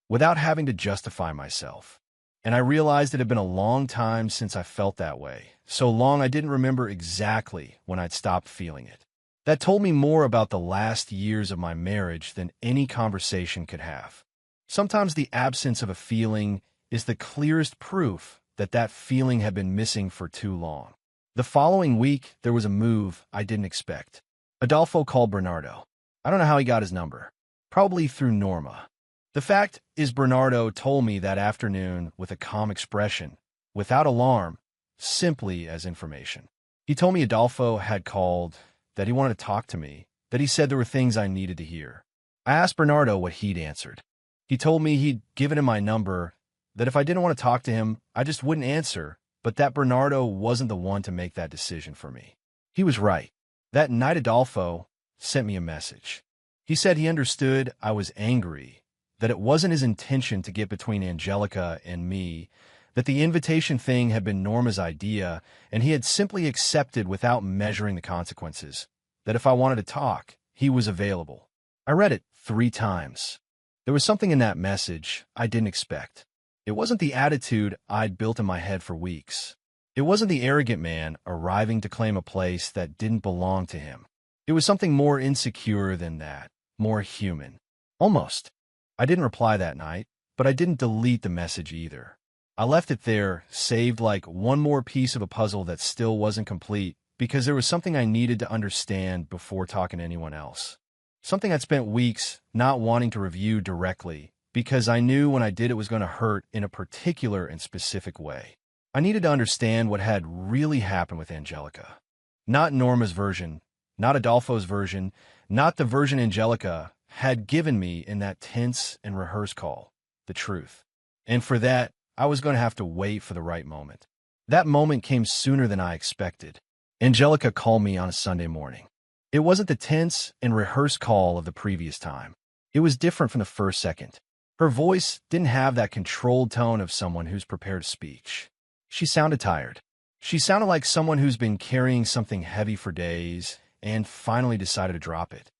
without having to justify myself. And I realized it had been a long time since I felt that way, so long I didn't remember exactly when I'd stopped feeling it. That told me more about the last years of my marriage than any conversation could have. Sometimes the absence of a feeling is the clearest proof that that feeling had been missing for too long. The following week, there was a move I didn't expect. Adolfo called Bernardo. I don't know how he got his number. Probably through Norma. The fact is, Bernardo told me that afternoon with a calm expression, without alarm, simply as information. He told me Adolfo had called, that he wanted to talk to me, that he said there were things I needed to hear. I asked Bernardo what he'd answered. He told me he'd given him my number, that if I didn't want to talk to him, I just wouldn't answer, but that Bernardo wasn't the one to make that decision for me. He was right. That night Adolfo sent me a message. He said he understood I was angry, that it wasn't his intention to get between Angelica and me, that the invitation thing had been Norma's idea, and he had simply accepted without measuring the consequences, that if I wanted to talk, he was available. I read it 3 times. There was something in that message I didn't expect. It wasn't the attitude I'd built in my head for weeks. It wasn't the arrogant man arriving to claim a place that didn't belong to him. It was something more insecure than that, more human. Almost. I didn't reply that night, but I didn't delete the message either. I left it there, saved like one more piece of a puzzle that still wasn't complete, because there was something I needed to understand before talking to anyone else. Something I'd spent weeks not wanting to review directly, because I knew when I did it was going to hurt in a particular and specific way. I needed to understand what had really happened with Angelica. Not Norma's version, not Adolfo's version, not the version Angelica had given me in that tense and rehearsed call, the truth. And for that, I was going to have to wait for the right moment. That moment came sooner than I expected. Angelica called me on a Sunday morning. It wasn't the tense and rehearsed call of the previous time. It was different from the first second. Her voice didn't have that controlled tone of someone who's prepared to speak. She sounded tired. She sounded like someone who's been carrying something heavy for days and finally decided to drop it.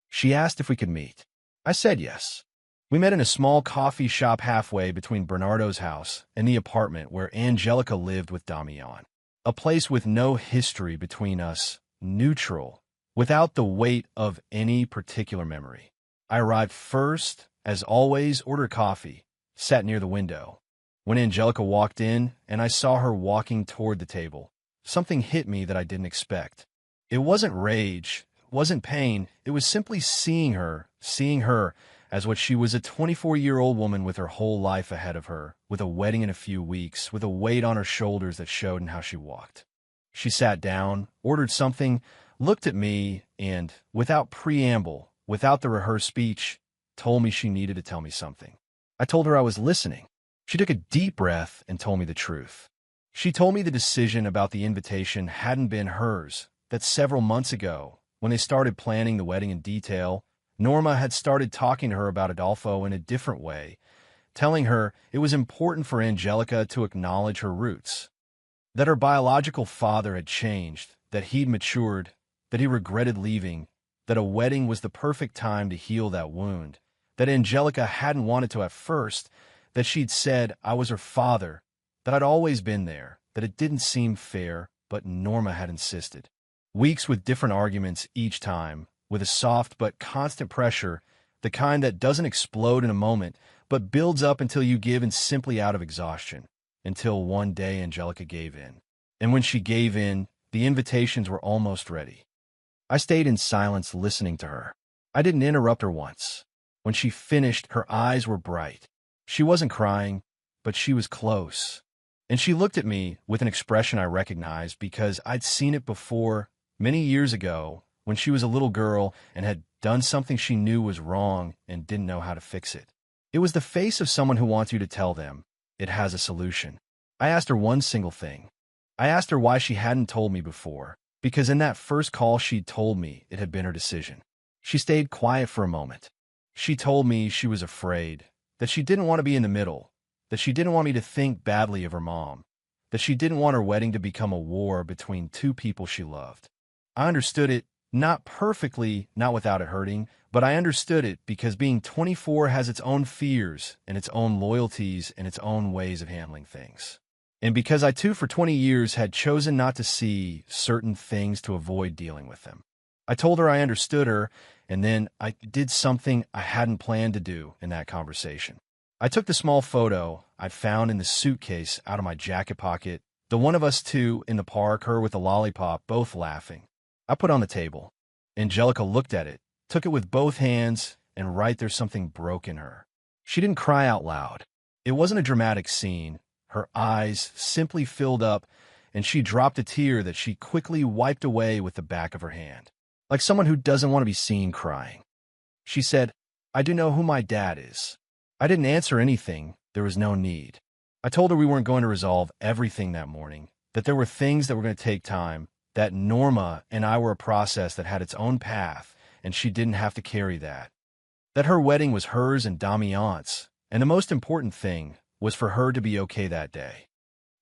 She asked if we could meet. I said yes. We met in a small coffee shop halfway between Bernardo's house and the apartment where Angelica lived with Damian. A place with no history between us, neutral, without the weight of any particular memory. I arrived first, as always, ordered coffee, sat near the window. When Angelica walked in and I saw her walking toward the table, something hit me that I didn't expect. It wasn't rage, it wasn't pain, it was simply seeing her as what she was, a 24-year-old woman with her whole life ahead of her, with a wedding in a few weeks, with a weight on her shoulders that showed in how she walked. She sat down, ordered something, looked at me, and, without preamble, without the rehearsed speech, told me she needed to tell me something. I told her I was listening. She took a deep breath and told me the truth. She told me the decision about the invitation hadn't been hers, that several months ago, when they started planning the wedding in detail, Norma had started talking to her about Adolfo in a different way, telling her it was important for Angelica to acknowledge her roots, that her biological father had changed, that he'd matured, that he regretted leaving, that a wedding was the perfect time to heal that wound, that Angelica hadn't wanted to at first, that she'd said I was her father, that I'd always been there, that it didn't seem fair, but Norma had insisted. Weeks with different arguments each time, with a soft but constant pressure, the kind that doesn't explode in a moment, but builds up until you give in simply out of exhaustion, until one day Angelica gave in. And when she gave in, the invitations were almost ready. I stayed in silence listening to her. I didn't interrupt her once. When she finished, her eyes were bright. She wasn't crying, but she was close. And she looked at me with an expression I recognized because I'd seen it before, many years ago, when she was a little girl and had done something she knew was wrong and didn't know how to fix it. It was the face of someone who wants you to tell them it has a solution. I asked her one single thing. I asked her why she hadn't told me before, because in that first call she'd told me it had been her decision. She stayed quiet for a moment. She told me she was afraid, that she didn't want to be in the middle, that she didn't want me to think badly of her mom, that she didn't want her wedding to become a war between two people she loved. I understood it, not perfectly, not without it hurting, but I understood it because being 24 has its own fears and its own loyalties and its own ways of handling things. And because I too for 20 years had chosen not to see certain things to avoid dealing with them. I told her I understood her, and then I did something I hadn't planned to do in that conversation. I took the small photo I'd found in the suitcase out of my jacket pocket, the one of us two in the park, her with a lollipop, both laughing. I put on the table. Angelica looked at it, took it with both hands, and right there's something broke in her. She didn't cry out loud. It wasn't a dramatic scene. Her eyes simply filled up, and she dropped a tear that she quickly wiped away with the back of her hand, like someone who doesn't want to be seen crying. She said, "I do know who my dad is." I didn't answer anything. There was no need. I told her we weren't going to resolve everything that morning, that there were things that were going to take time, that Norma and I were a process that had its own path, and she didn't have to carry that. That her wedding was hers and Damian's, and the most important thing was for her to be okay that day.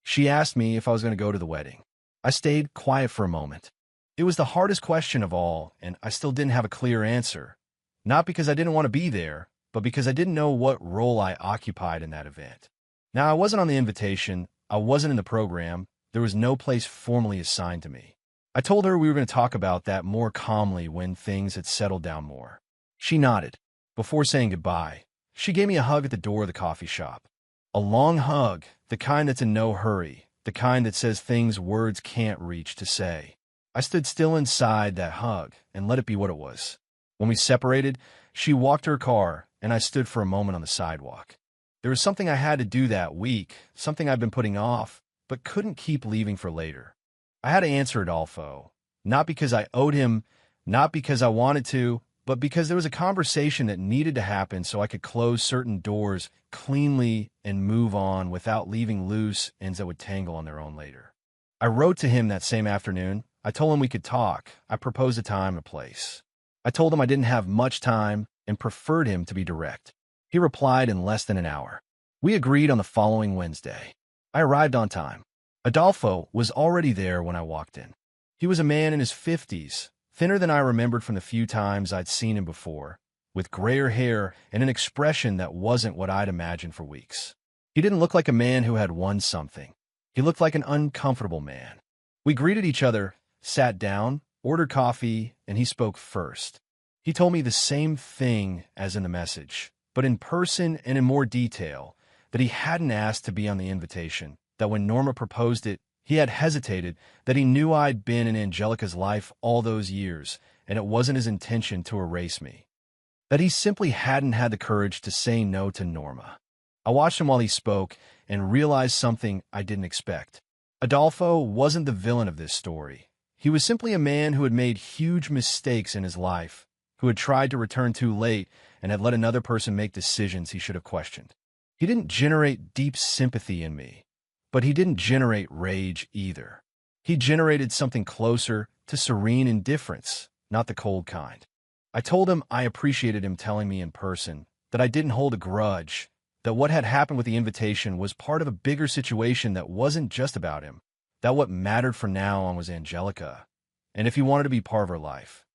She asked me if I was going to go to the wedding. I stayed quiet for a moment. It was the hardest question of all, and I still didn't have a clear answer. Not because I didn't want to be there, but because I didn't know what role I occupied in that event. Now, I wasn't on the invitation. I wasn't in the program. There was no place formally assigned to me. I told her we were going to talk about that more calmly when things had settled down more. She nodded. Before saying goodbye, she gave me a hug at the door of the coffee shop. A long hug, the kind that's in no hurry, the kind that says things words can't reach to say. I stood still inside that hug and let it be what it was. When we separated, she walked to her car, and I stood for a moment on the sidewalk. There was something I had to do that week, something I'd been putting off, but couldn't keep leaving for later. I had to answer Adolfo, not because I owed him, not because I wanted to, but because there was a conversation that needed to happen so I could close certain doors cleanly and move on without leaving loose ends that would tangle on their own later. I wrote to him that same afternoon. I told him we could talk. I proposed a time and a place. I told him I didn't have much time and preferred him to be direct. He replied in less than an hour. We agreed on the following Wednesday. I arrived on time. Adolfo was already there when I walked in. He was a man in his 50s, thinner than I remembered from the few times I'd seen him before, with grayer hair and an expression that wasn't what I'd imagined for weeks. He didn't look like a man who had won something. He looked like an uncomfortable man. We greeted each other, sat down, ordered coffee, and he spoke first. He told me the same thing as in the message, but in person and in more detail, that he hadn't asked to be on the invitation, that when Norma proposed it, he had hesitated, that he knew I'd been in Angelica's life all those years, and it wasn't his intention to erase me. That he simply hadn't had the courage to say no to Norma. I watched him while he spoke and realized something I didn't expect. Adolfo wasn't the villain of this story. He was simply a man who had made huge mistakes in his life, who had tried to return too late and had let another person make decisions he should have questioned. He didn't generate deep sympathy in me, but he didn't generate rage either. He generated something closer to serene indifference, not the cold kind. I told him I appreciated him telling me in person that I didn't hold a grudge, that what had happened with the invitation was part of a bigger situation that wasn't just about him, that what mattered from now on was Angelica, and if he wanted to be part of her life.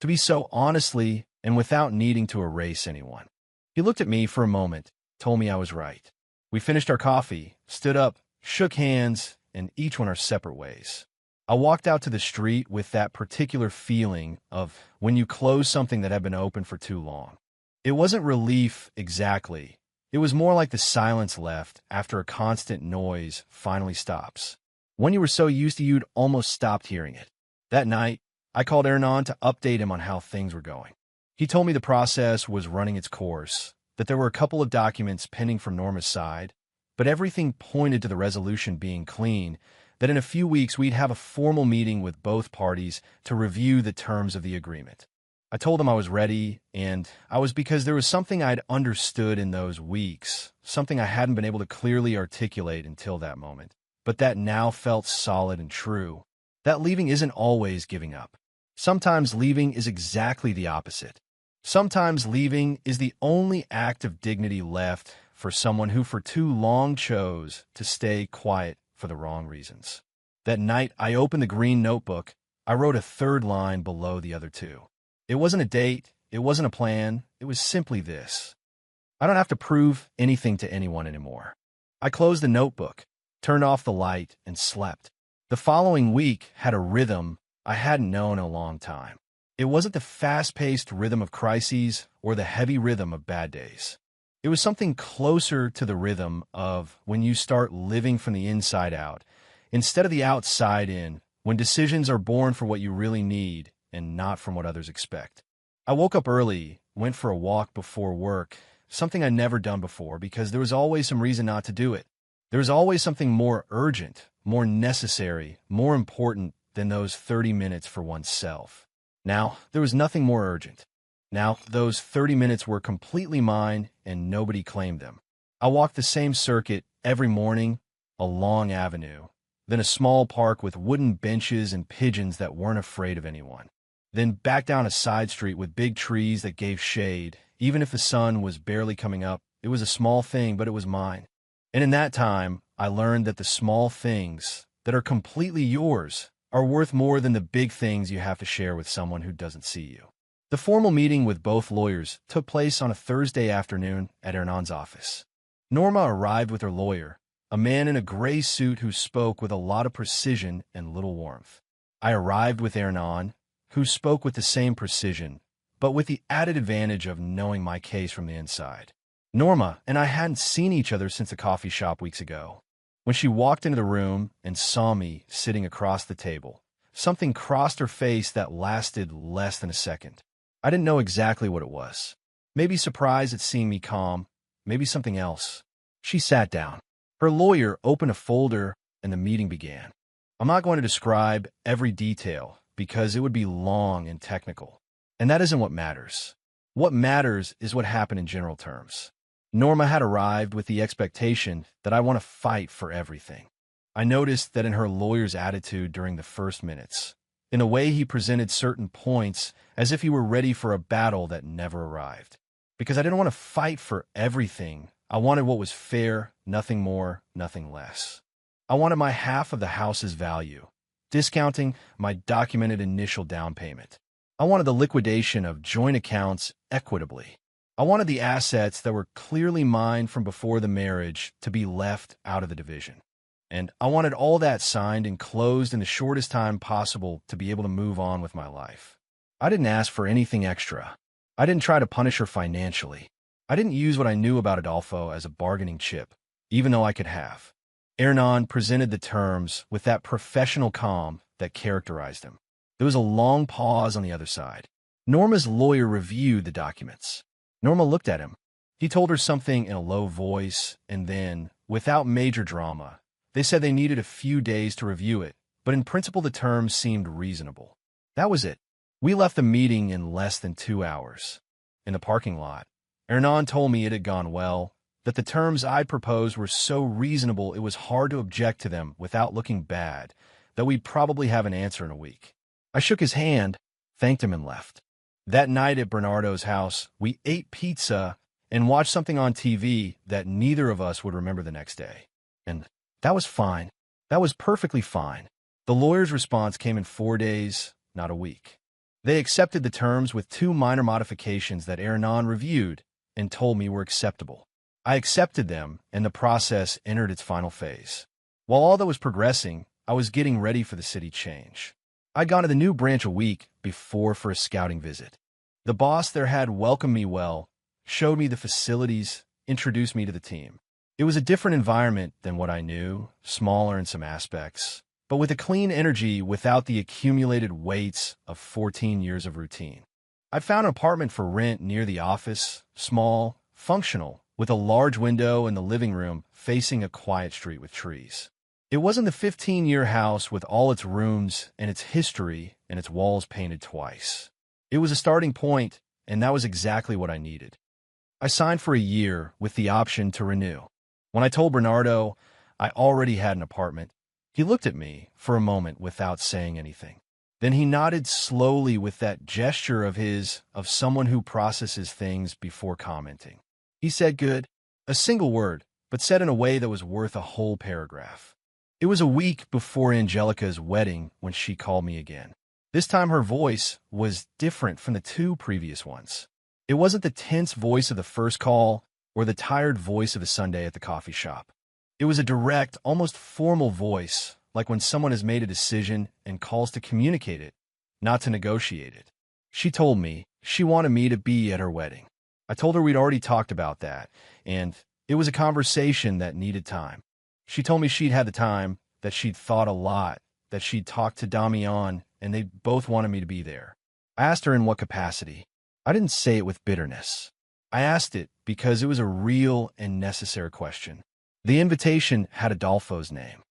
To be so honestly and without needing to erase anyone. He looked at me for a moment, told me I was right. We finished our coffee, stood up, shook hands, and each went our separate ways. I walked out to the street with that particular feeling of when you close something that had been open for too long. It wasn't relief exactly. It was more like the silence left after a constant noise finally stops. When you were so used to you'd almost stopped hearing it. That night, I called Hernan to update him on how things were going. He told me the process was running its course, that there were a couple of documents pending from Norma's side, but everything pointed to the resolution being clean, that in a few weeks we'd have a formal meeting with both parties to review the terms of the agreement. I told him I was ready, and I was because there was something I'd understood in those weeks, something I hadn't been able to clearly articulate until that moment, but that now felt solid and true. That leaving isn't always giving up. Sometimes leaving is exactly the opposite. Sometimes leaving is the only act of dignity left for someone who for too long chose to stay quiet for the wrong reasons. That night, I opened the green notebook. I wrote a third line below the other two. It wasn't a date. It wasn't a plan. It was simply this. I don't have to prove anything to anyone anymore. I closed the notebook, turned off the light, and slept. The following week had a rhythm I hadn't known in a long time. It wasn't the fast-paced rhythm of crises or the heavy rhythm of bad days. It was something closer to the rhythm of when you start living from the inside out, instead of the outside in, when decisions are born for what you really need and not from what others expect. I woke up early, went for a walk before work, something I'd never done before because there was always some reason not to do it. There was always something more urgent, more necessary, more important than those 30 minutes for oneself. Now, there was nothing more urgent. Now, those 30 minutes were completely mine and nobody claimed them. I walked the same circuit every morning, a long avenue, then a small park with wooden benches and pigeons that weren't afraid of anyone. Then back down a side street with big trees that gave shade. Even if the sun was barely coming up, it was a small thing, but it was mine. And in that time, I learned that the small things that are completely yours are worth more than the big things you have to share with someone who doesn't see you. The formal meeting with both lawyers took place on a Thursday afternoon at Hernan's office. Norma arrived with her lawyer, a man in a gray suit who spoke with a lot of precision and little warmth. I arrived with Hernan, who spoke with the same precision, but with the added advantage of knowing my case from the inside. Norma and I hadn't seen each other since the coffee shop weeks ago. When she walked into the room and saw me sitting across the table, something crossed her face that lasted less than a second. I didn't know exactly what it was. Maybe surprised at seeing me calm, maybe something else. She sat down. Her lawyer opened a folder, and the meeting began. I'm not going to describe every detail because it would be long and technical. And that isn't what matters. What matters is what happened in general terms. Norma had arrived with the expectation that I want to fight for everything. I noticed that in her lawyer's attitude during the first minutes. In a way, he presented certain points as if he were ready for a battle that never arrived. Because I didn't want to fight for everything, I wanted what was fair, nothing more, nothing less. I wanted my half of the house's value, discounting my documented initial down payment. I wanted the liquidation of joint accounts equitably. I wanted the assets that were clearly mine from before the marriage to be left out of the division. And I wanted all that signed and closed in the shortest time possible to be able to move on with my life. I didn't ask for anything extra. I didn't try to punish her financially. I didn't use what I knew about Adolfo as a bargaining chip, even though I could have. Hernan presented the terms with that professional calm that characterized him. There was a long pause on the other side. Norma's lawyer reviewed the documents. Norma looked at him. He told her something in a low voice, and then, without major drama, they said they needed a few days to review it, but in principle the terms seemed reasonable. That was it. We left the meeting in less than 2 hours. In the parking lot, Hernan told me it had gone well, that the terms I'd proposed were so reasonable it was hard to object to them without looking bad, that we'd probably have an answer in a week. I shook his hand, thanked him, and left. That night at Bernardo's house, we ate pizza and watched something on TV that neither of us would remember the next day. And that was fine. That was perfectly fine. The lawyer's response came in 4 days, not a week. They accepted the terms with 2 minor modifications that Hernan reviewed and told me were acceptable. I accepted them, and the process entered its final phase. While all that was progressing, I was getting ready for the city change. I'd gone to the new branch a week before for a scouting visit. The boss there had welcomed me well, showed me the facilities, introduced me to the team. It was a different environment than what I knew, smaller in some aspects, but with a clean energy without the accumulated weights of 14 years of routine. I found an apartment for rent near the office, small, functional, with a large window in the living room facing a quiet street with trees. It wasn't the 15-year house with all its rooms and its history and its walls painted twice. It was a starting point, and that was exactly what I needed. I signed for a year with the option to renew. When I told Bernardo I already had an apartment, he looked at me for a moment without saying anything. Then he nodded slowly with that gesture of his, of someone who processes things before commenting. He said good, a single word, but said in a way that was worth a whole paragraph. It was a week before Angelica's wedding when she called me again. This time her voice was different from the 2 previous ones. It wasn't the tense voice of the first call or the tired voice of a Sunday at the coffee shop. It was a direct, almost formal voice, like when someone has made a decision and calls to communicate it, not to negotiate it. She told me she wanted me to be at her wedding. I told her we'd already talked about that, and it was a conversation that needed time. She told me she'd had the time, that she'd thought a lot, that she'd talked to Damian, and they both wanted me to be there. I asked her in what capacity. I didn't say it with bitterness. I asked it because it was a real and necessary question. The invitation had Adolfo's name.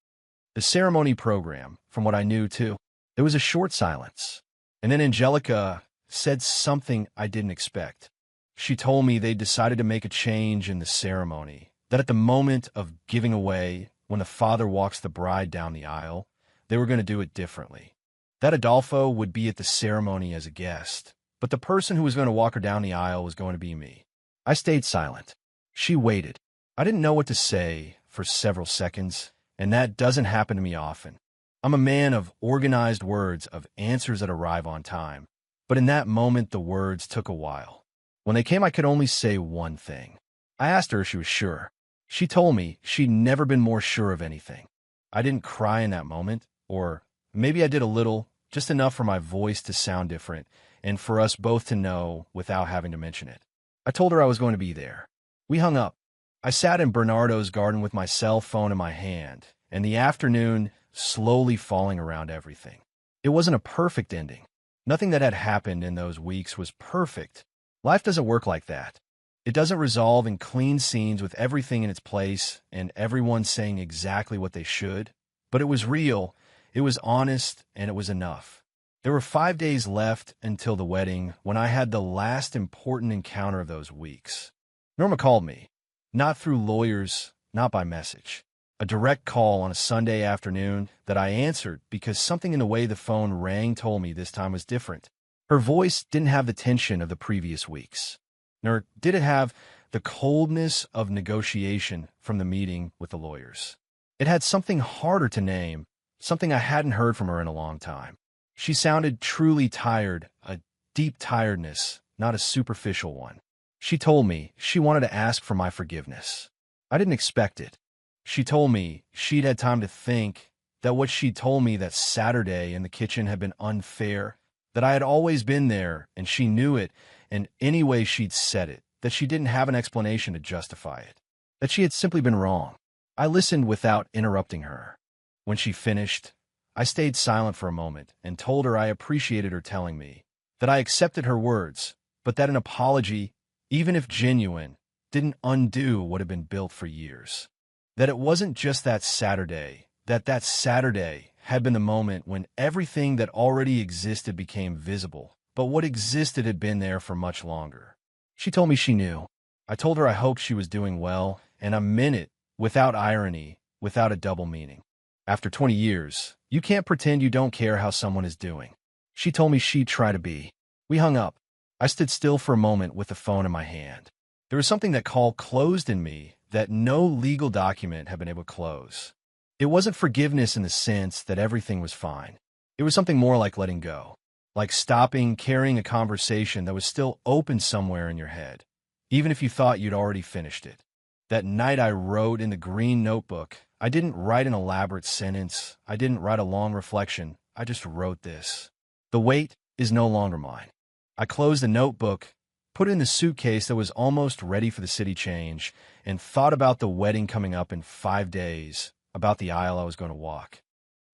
The ceremony program, from what I knew too, there was a short silence. And then Angelica said something I didn't expect. She told me they'd decided to make a change in the ceremony, that at the moment of giving away, when the father walks the bride down the aisle, they were going to do it differently. That Adolfo would be at the ceremony as a guest, but the person who was going to walk her down the aisle was going to be me. I stayed silent. She waited. I didn't know what to say for several seconds, and that doesn't happen to me often. I'm a man of organized words, of answers that arrive on time, but in that moment the words took a while. When they came, I could only say one thing. I asked her if she was sure. She told me she'd never been more sure of anything. I didn't cry in that moment, or maybe I did a little, just enough for my voice to sound different, and for us both to know without having to mention it. I told her I was going to be there. We hung up. I sat in Bernardo's garden with my cell phone in my hand, and the afternoon slowly falling around everything. It wasn't a perfect ending. Nothing that had happened in those weeks was perfect, Life doesn't work like that. It doesn't resolve in clean scenes with everything in its place and everyone saying exactly what they should. But it was real, it was honest, and it was enough. There were 5 days left until the wedding when I had the last important encounter of those weeks. Norma called me, not through lawyers, not by message. A direct call on a Sunday afternoon that I answered because something in the way the phone rang told me this time was different. Her voice didn't have the tension of the previous weeks, nor did it have the coldness of negotiation from the meeting with the lawyers. It had something harder to name, something I hadn't heard from her in a long time. She sounded truly tired, a deep tiredness, not a superficial one. She told me she wanted to ask for my forgiveness. I didn't expect it. She told me she'd had time to think, that what she'd told me that Saturday in the kitchen had been unfair, that I had always been there and she knew it, and any way she'd said it, that she didn't have an explanation to justify it, that she had simply been wrong. I listened without interrupting her. When she finished, I stayed silent for a moment and told her I appreciated her telling me, that I accepted her words, but that an apology, even if genuine, didn't undo what had been built for years. That it wasn't just that Saturday, that Saturday had been the moment when everything that already existed became visible, but what existed had been there for much longer. She told me she knew. I told her I hoped she was doing well, and I meant it, without irony, without a double meaning. After 20 years, you can't pretend you don't care how someone is doing. She told me she'd try to be. We hung up. I stood still for a moment with the phone in my hand. There was something that closed in me that no legal document had been able to close. It wasn't forgiveness in the sense that everything was fine. It was something more like letting go, like stopping carrying a conversation that was still open somewhere in your head, even if you thought you'd already finished it. That night I wrote in the green notebook. I didn't write an elaborate sentence. I didn't write a long reflection. I just wrote this. The weight is no longer mine. I closed the notebook, put it in the suitcase that was almost ready for the city change, and thought about the wedding coming up in 5 days, about the aisle I was going to walk,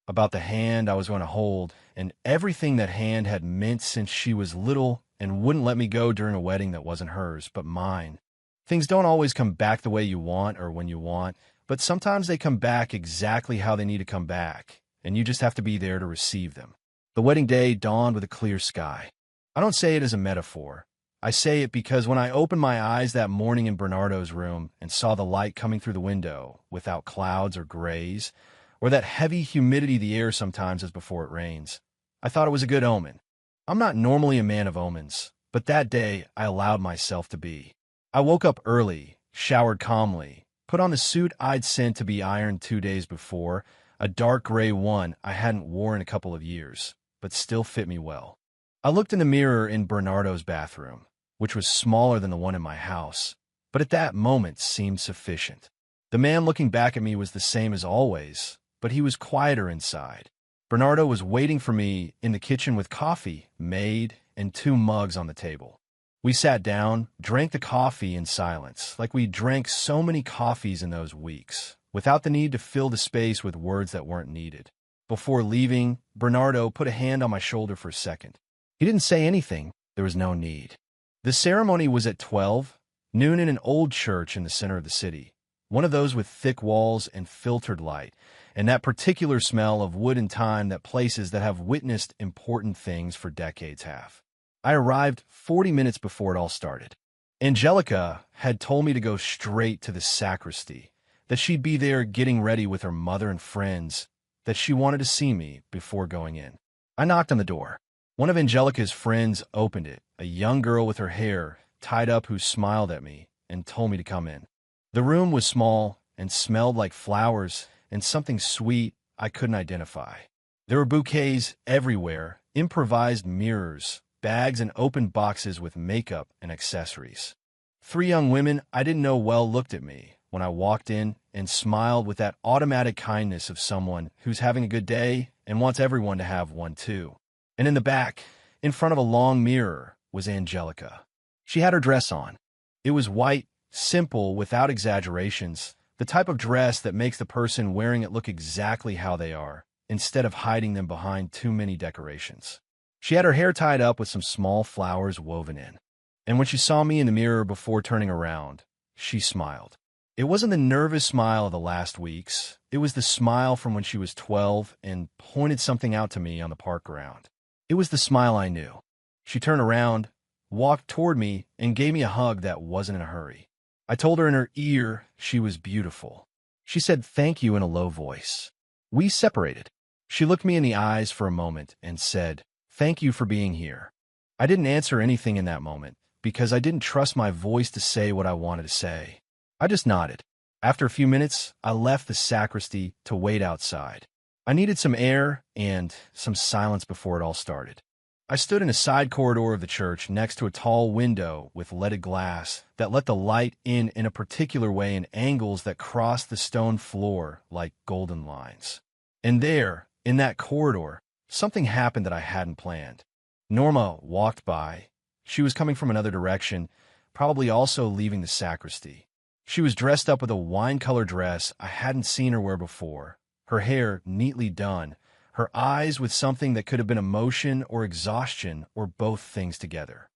about the hand I was going to hold, and everything that hand had meant since she was little and wouldn't let me go during a wedding that wasn't hers, but mine. Things don't always come back the way you want or when you want, but sometimes they come back exactly how they need to come back, and you just have to be there to receive them. The wedding day dawned with a clear sky. I don't say it as a metaphor. I say it because when I opened my eyes that morning in Bernardo's room and saw the light coming through the window without clouds or grays, or that heavy humidity the air sometimes has before it rains, I thought it was a good omen. I'm not normally a man of omens, but that day I allowed myself to be. I woke up early, showered calmly, put on the suit I'd sent to be ironed 2 days before, a dark gray one I hadn't worn in a couple of years, but still fit me well. I looked in the mirror in Bernardo's bathroom, which was smaller than the one in my house, but at that moment seemed sufficient. The man looking back at me was the same as always, but he was quieter inside. Bernardo was waiting for me in the kitchen with coffee made and 2 mugs on the table. We sat down, drank the coffee in silence, like we drank so many coffees in those weeks, without the need to fill the space with words that weren't needed. Before leaving, Bernardo put a hand on my shoulder for a second. He didn't say anything. There was no need. The ceremony was at 12, noon in an old church in the center of the city, one of those with thick walls and filtered light, and that particular smell of wood and time that places that have witnessed important things for decades have. I arrived 40 minutes before it all started. Angelica had told me to go straight to the sacristy, that she'd be there getting ready with her mother and friends, that she wanted to see me before going in. I knocked on the door. One of Angelica's friends opened it, a young girl with her hair tied up who smiled at me and told me to come in. The room was small and smelled like flowers and something sweet I couldn't identify. There were bouquets everywhere, improvised mirrors, bags and open boxes with makeup and accessories. 3 young women I didn't know well looked at me when I walked in and smiled with that automatic kindness of someone who's having a good day and wants everyone to have one too. And in the back, in front of a long mirror, was Angelica. She had her dress on. It was white, simple, without exaggerations, the type of dress that makes the person wearing it look exactly how they are, instead of hiding them behind too many decorations. She had her hair tied up with some small flowers woven in. And when she saw me in the mirror before turning around, she smiled. It wasn't the nervous smile of the last weeks. It was the smile from when she was 12 and pointed something out to me on the park ground. It was the smile I knew. She turned around, walked toward me, and gave me a hug that wasn't in a hurry. I told her in her ear she was beautiful. She said thank you in a low voice. We separated. She looked me in the eyes for a moment and said, "Thank you for being here." I didn't answer anything in that moment because I didn't trust my voice to say what I wanted to say. I just nodded. After a few minutes, I left the sacristy to wait outside. I needed some air and some silence before it all started. I stood in a side corridor of the church next to a tall window with leaded glass that let the light in a particular way in angles that crossed the stone floor like golden lines. And there, in that corridor, something happened that I hadn't planned. Norma walked by. She was coming from another direction, probably also leaving the sacristy. She was dressed up with a wine-colored dress I hadn't seen her wear before, her hair neatly done, her eyes with something that could have been emotion or exhaustion or both things together.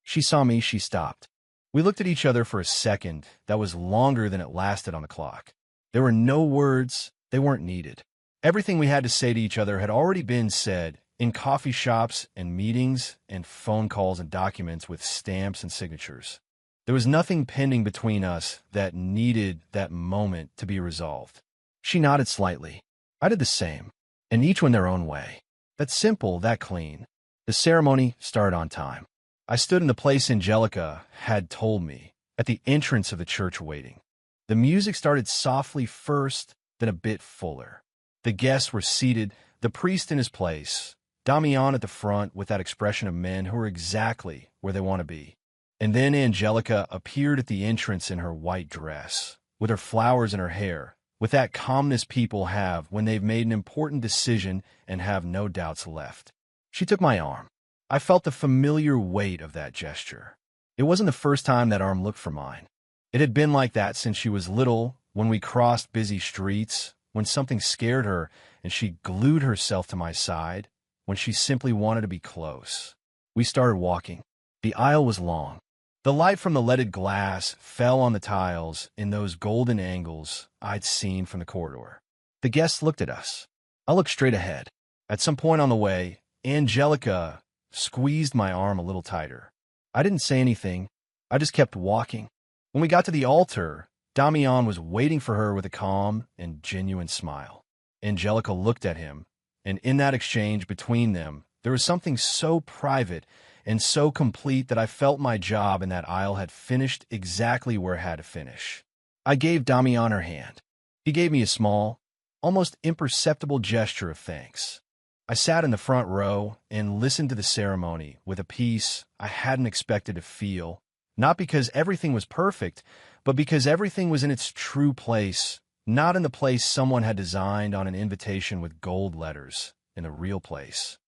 She saw me, she stopped. We looked at each other for a second that was longer than it lasted on the clock. There were no words, they weren't needed. Everything we had to say to each other had already been said in coffee shops and meetings and phone calls and documents with stamps and signatures. There was nothing pending between us that needed that moment to be resolved. She nodded slightly. I did the same, and each went their own way. That simple, that clean. The ceremony started on time. I stood in the place Angelica had told me, at the entrance of the church waiting. The music started softly first, then a bit fuller. The guests were seated, the priest in his place, Damian at the front with that expression of men who are exactly where they want to be. And then Angelica appeared at the entrance in her white dress, with her flowers in her hair, with that calmness people have when they've made an important decision and have no doubts left. She took my arm. I felt the familiar weight of that gesture. It wasn't the first time that arm looked for mine. It had been like that since she was little, when we crossed busy streets, when something scared her and she glued herself to my side, when she simply wanted to be close. We started walking. The aisle was long. The light from the leaded glass fell on the tiles in those golden angles I'd seen from the corridor. The guests looked at us. I looked straight ahead. At some point on the way, Angelica squeezed my arm a little tighter. I didn't say anything. I just kept walking. When we got to the altar, Damian was waiting for her with a calm and genuine smile. Angelica looked at him, and in that exchange between them, there was something so private and so complete that I felt my job in that aisle had finished exactly where it had to finish. I gave Damian her hand. He gave me a small, almost imperceptible gesture of thanks. I sat in the front row and listened to the ceremony with a peace I hadn't expected to feel, not because everything was perfect, but because everything was in its true place, not in the place someone had designed on an invitation with gold letters, in the real place.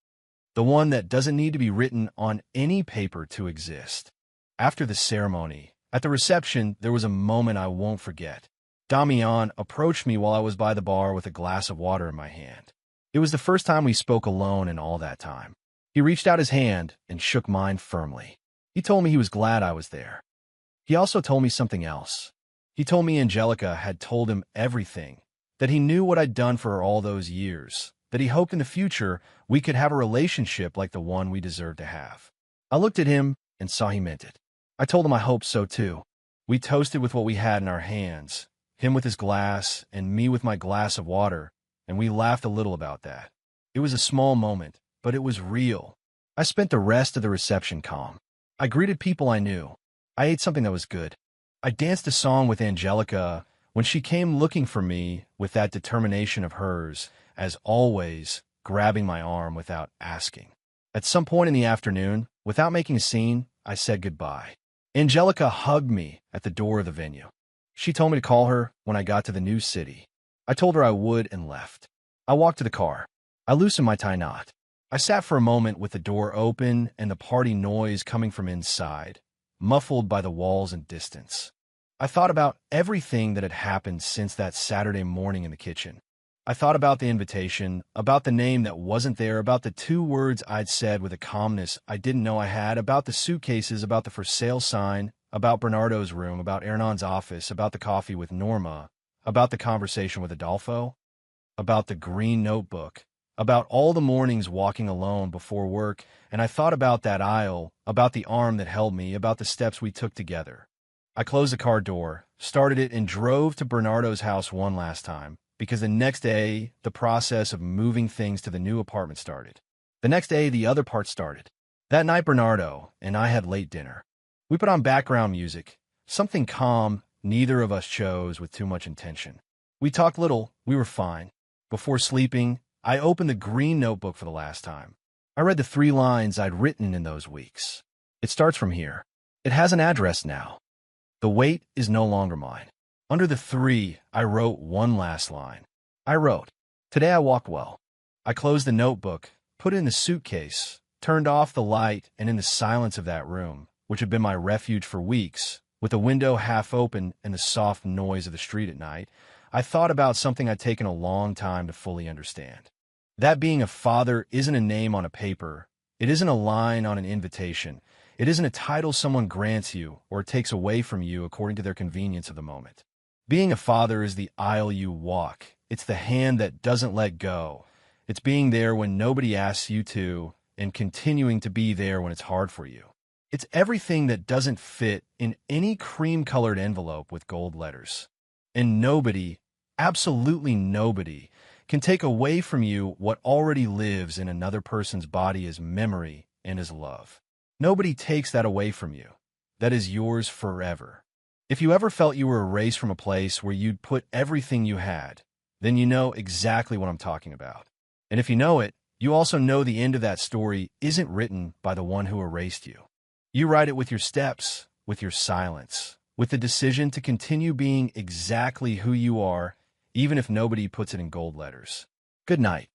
The one that doesn't need to be written on any paper to exist. After the ceremony, at the reception, there was a moment I won't forget. Damian approached me while I was by the bar with a glass of water in my hand. It was the first time we spoke alone in all that time. He reached out his hand and shook mine firmly. He told me he was glad I was there. He also told me something else. He told me Angelica had told him everything, that he knew what I'd done for her all those years, that he hoped in the future we could have a relationship like the one we deserved to have. I looked at him and saw he meant it. I told him I hoped so too. We toasted with what we had in our hands, him with his glass and me with my glass of water, and we laughed a little about that. It was a small moment, but it was real. I spent the rest of the reception calm. I greeted people I knew. I ate something that was good. I danced a song with Angelica when she came looking for me with that determination of hers, as always, grabbing my arm without asking. At some point in the afternoon, without making a scene, I said goodbye. Angelica hugged me at the door of the venue. She told me to call her when I got to the new city. I told her I would and left. I walked to the car. I loosened my tie knot. I sat for a moment with the door open and the party noise coming from inside, muffled by the walls and distance. I thought about everything that had happened since that Saturday morning in the kitchen. I thought about the invitation, about the name that wasn't there, about the 2 words I'd said with a calmness I didn't know I had, about the suitcases, about the for sale sign, about Bernardo's room, about Hernan's office, about the coffee with Norma, about the conversation with Adolfo, about the green notebook, about all the mornings walking alone before work, and I thought about that aisle, about the arm that held me, about the steps we took together. I closed the car door, started it, and drove to Bernardo's house one last time, because the next day, the process of moving things to the new apartment started. The next day, the other part started. That night, Bernardo and I had late dinner. We put on background music, something calm neither of us chose with too much intention. We talked little, we were fine. Before sleeping, I opened the green notebook for the last time. I read the 3 lines I'd written in those weeks. It starts from here. It has an address now. The weight is no longer mine. Under the 3, I wrote one last line. I wrote, "Today I walked well." I closed the notebook, put it in the suitcase, turned off the light, and in the silence of that room, which had been my refuge for weeks, with the window half open and the soft noise of the street at night, I thought about something I'd taken a long time to fully understand. That being a father isn't a name on a paper. It isn't a line on an invitation. It isn't a title someone grants you or takes away from you according to their convenience of the moment. Being a father is the aisle you walk. It's the hand that doesn't let go. It's being there when nobody asks you to and continuing to be there when it's hard for you. It's everything that doesn't fit in any cream-colored envelope with gold letters. And nobody, absolutely nobody, can take away from you what already lives in another person's body as memory and as love. Nobody takes that away from you. That is yours forever. If you ever felt you were erased from a place where you'd put everything you had, then you know exactly what I'm talking about. And if you know it, you also know the end of that story isn't written by the one who erased you. You write it with your steps, with your silence, with the decision to continue being exactly who you are, even if nobody puts it in gold letters. Good night.